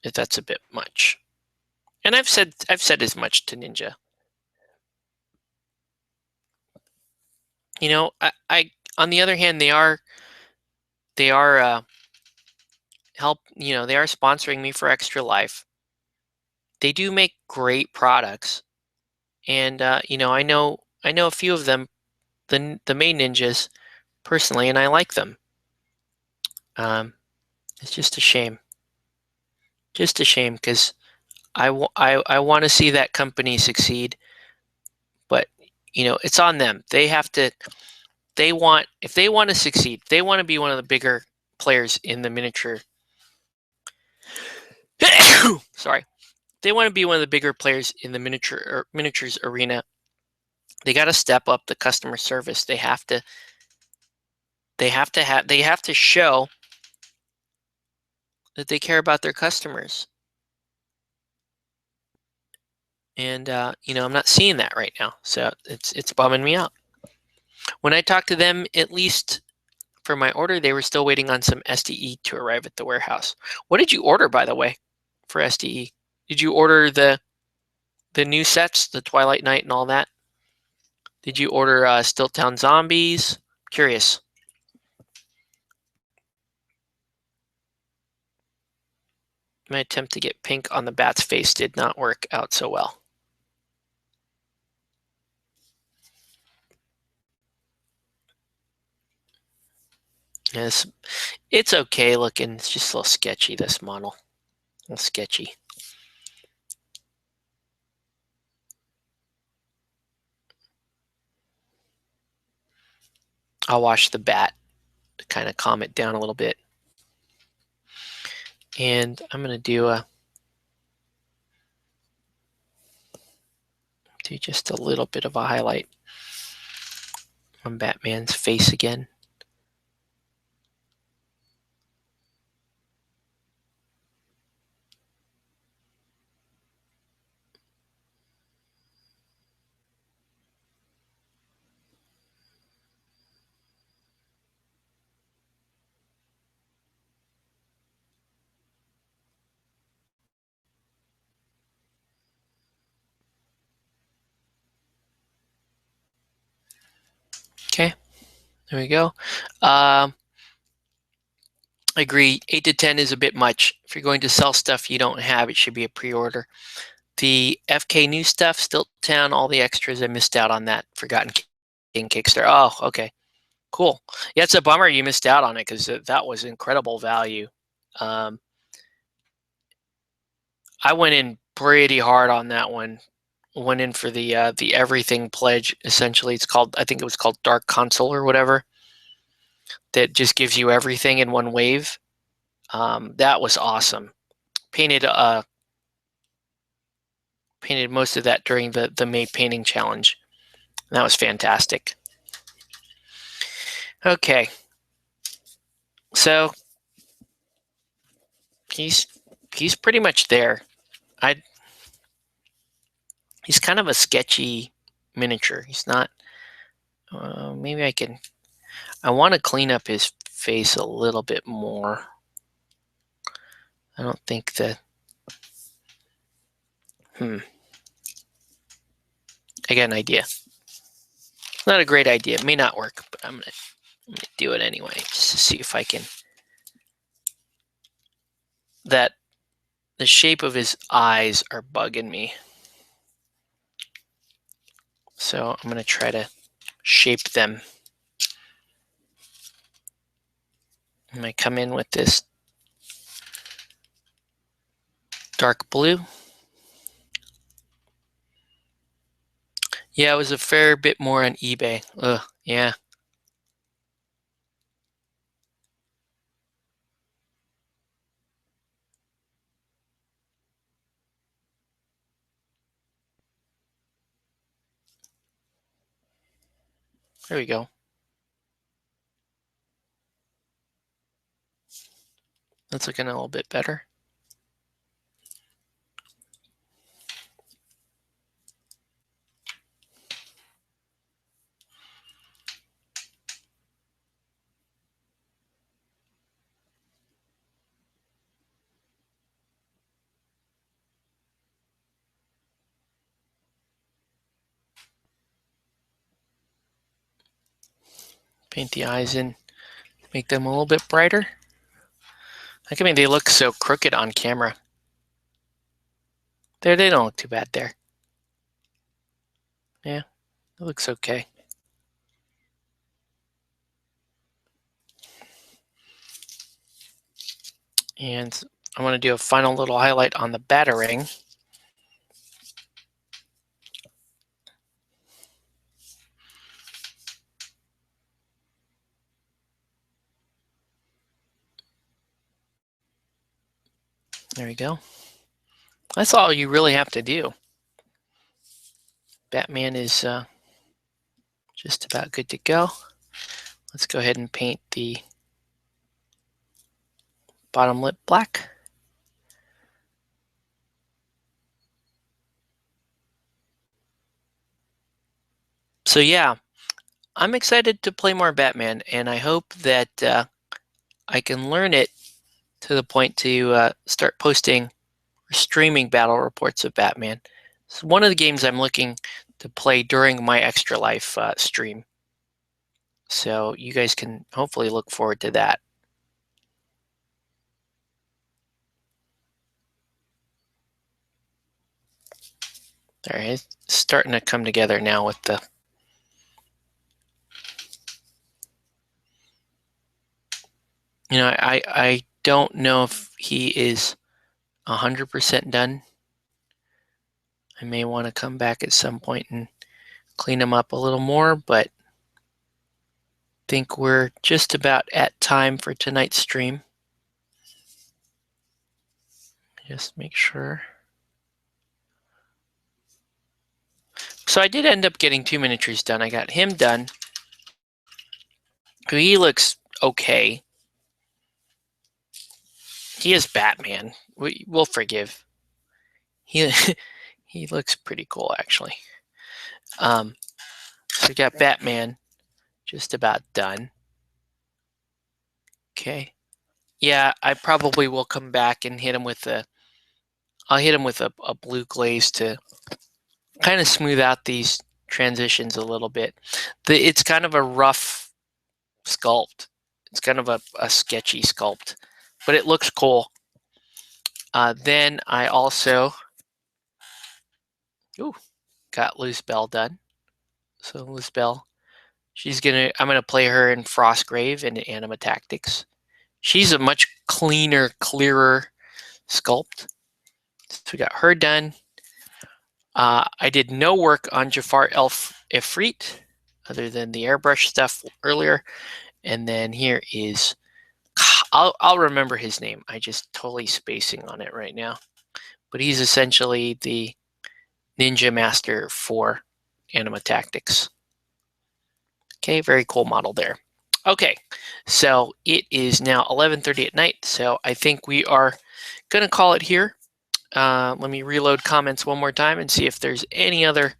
if that's a bit much. And I've said as much to Ninja. I on the other hand, they are they are they are sponsoring me for Extra Life. They do make great products, and I know a few of them, the main ninjas personally, and I like them. It's just a shame, because I want to see that company succeed, but it's on them. They have to. If they want to succeed, they want to be one of the bigger players in the miniature. Sorry, they want to be one of the bigger players in the miniatures arena. They got to step up the customer service. They have to show that they care about their customers. And I'm not seeing that right now, so it's bumming me out. When I talked to them, at least for my order, they were still waiting on some SDE to arrive at the warehouse. What did you order, by the way, for SDE? Did you order the new sets, the Twilight Knight and all that? Did you order Stilt Town Zombies? Curious. My attempt to get pink on the bat's face did not work out so well. Yes, it's okay looking. It's just a little sketchy, this model. A little sketchy. I'll wash the bat to kind of calm it down a little bit. And I'm going to do just a little bit of a highlight on Batman's face again. Okay, there we go. I agree. 8 to 10 is a bit much. If you're going to sell stuff you don't have, it should be a pre-order. The FK new stuff, Stilt Town, all the extras, I missed out on that. Forgotten King Kickstarter. Oh, okay. Cool. Yeah, it's a bummer you missed out on it because that was incredible value. I went in pretty hard on that one. Went in for the everything pledge. Essentially, I think it was called Dark Console or whatever. That just gives you everything in one wave. That was awesome. Painted painted most of that during the May painting challenge. And that was fantastic. Okay. So he's pretty much there. He's kind of a sketchy miniature. He's not. Maybe I want to clean up his face a little bit more. I don't think that. I got an idea. Not a great idea. It may not work, but I'm gonna do it anyway, just to see if I can. That the shape of his eyes are bugging me. So I'm gonna try to shape them. I'm gonna come in with this dark blue. Yeah, it was a fair bit more on eBay. Ugh, yeah. There we go. That's looking a little bit better. Paint the eyes in, make them a little bit brighter. I mean, they look so crooked on camera. There, they don't look too bad there. Yeah, it looks okay. And I want to do a final little highlight on the Batarang. There we go. That's all you really have to do. Batman is just about good to go. Let's go ahead and paint the bottom lip black. So yeah, I'm excited to play more Batman, and I hope that I can learn it to the point to start posting or streaming battle reports of Batman. It's one of the games I'm looking to play during my Extra Life stream. So you guys can hopefully look forward to that. All right, it's starting to come together now with the. You know, I don't know if he is 100% done. I may want to come back at some point and clean him up a little more, but I think we're just about at time for tonight's stream. Just make sure. So I did end up getting 2 miniatures done. I got him done. He looks okay. He is Batman. We'll forgive. He he looks pretty cool, actually. So we got Batman just about done. Okay. Yeah, I probably will come back and hit him with I'll hit him with a blue glaze to kind of smooth out these transitions a little bit. It's kind of a rough sculpt. It's kind of a sketchy sculpt, but it looks cool. Then I also got Luzbel done. So Luzbel, I'm gonna play her in Frostgrave and Anima Tactics. She's a much cleaner, clearer sculpt. So we got her done. I did no work on Jafar Elf Ifrit other than the airbrush stuff earlier. And then here is, I'll remember his name. I just totally spacing on it right now. But he's essentially the Ninja Master for Anima Tactics. Okay, very cool model there. Okay, so it is now 11:30 at night, so I think we are going to call it here. Let me reload comments one more time and see if there's any other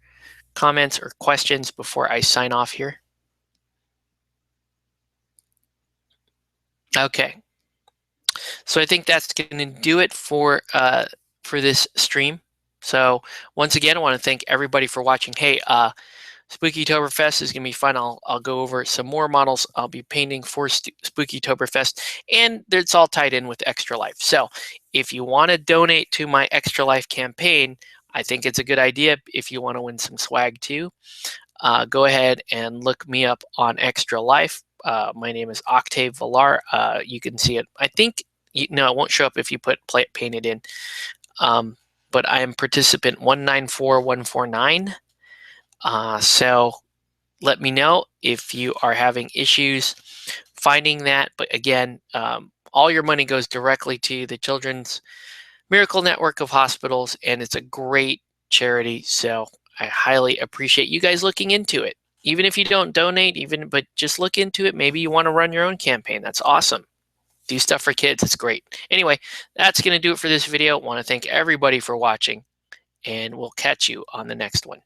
comments or questions before I sign off here. Okay, so I think that's going to do it for this stream. So once again, I want to thank everybody for watching. Hey, Spookytoberfest is going to be fun. I'll go over some more models I'll be painting for Spookytoberfest, and it's all tied in with Extra Life. So if you want to donate to my Extra Life campaign, I think it's a good idea. If you want to win some swag too, go ahead and look me up on Extra Life. My name is Octave Villar. You can see it. I think no, it won't show up if you put painted in. But I am participant 194149. So let me know if you are having issues finding that. But again, all your money goes directly to the Children's Miracle Network of Hospitals, and it's a great charity. So I highly appreciate you guys looking into it. Even if you don't donate, but just look into it. Maybe you want to run your own campaign. That's awesome. Do stuff for kids. It's great. Anyway, that's going to do it for this video. I want to thank everybody for watching, and we'll catch you on the next one.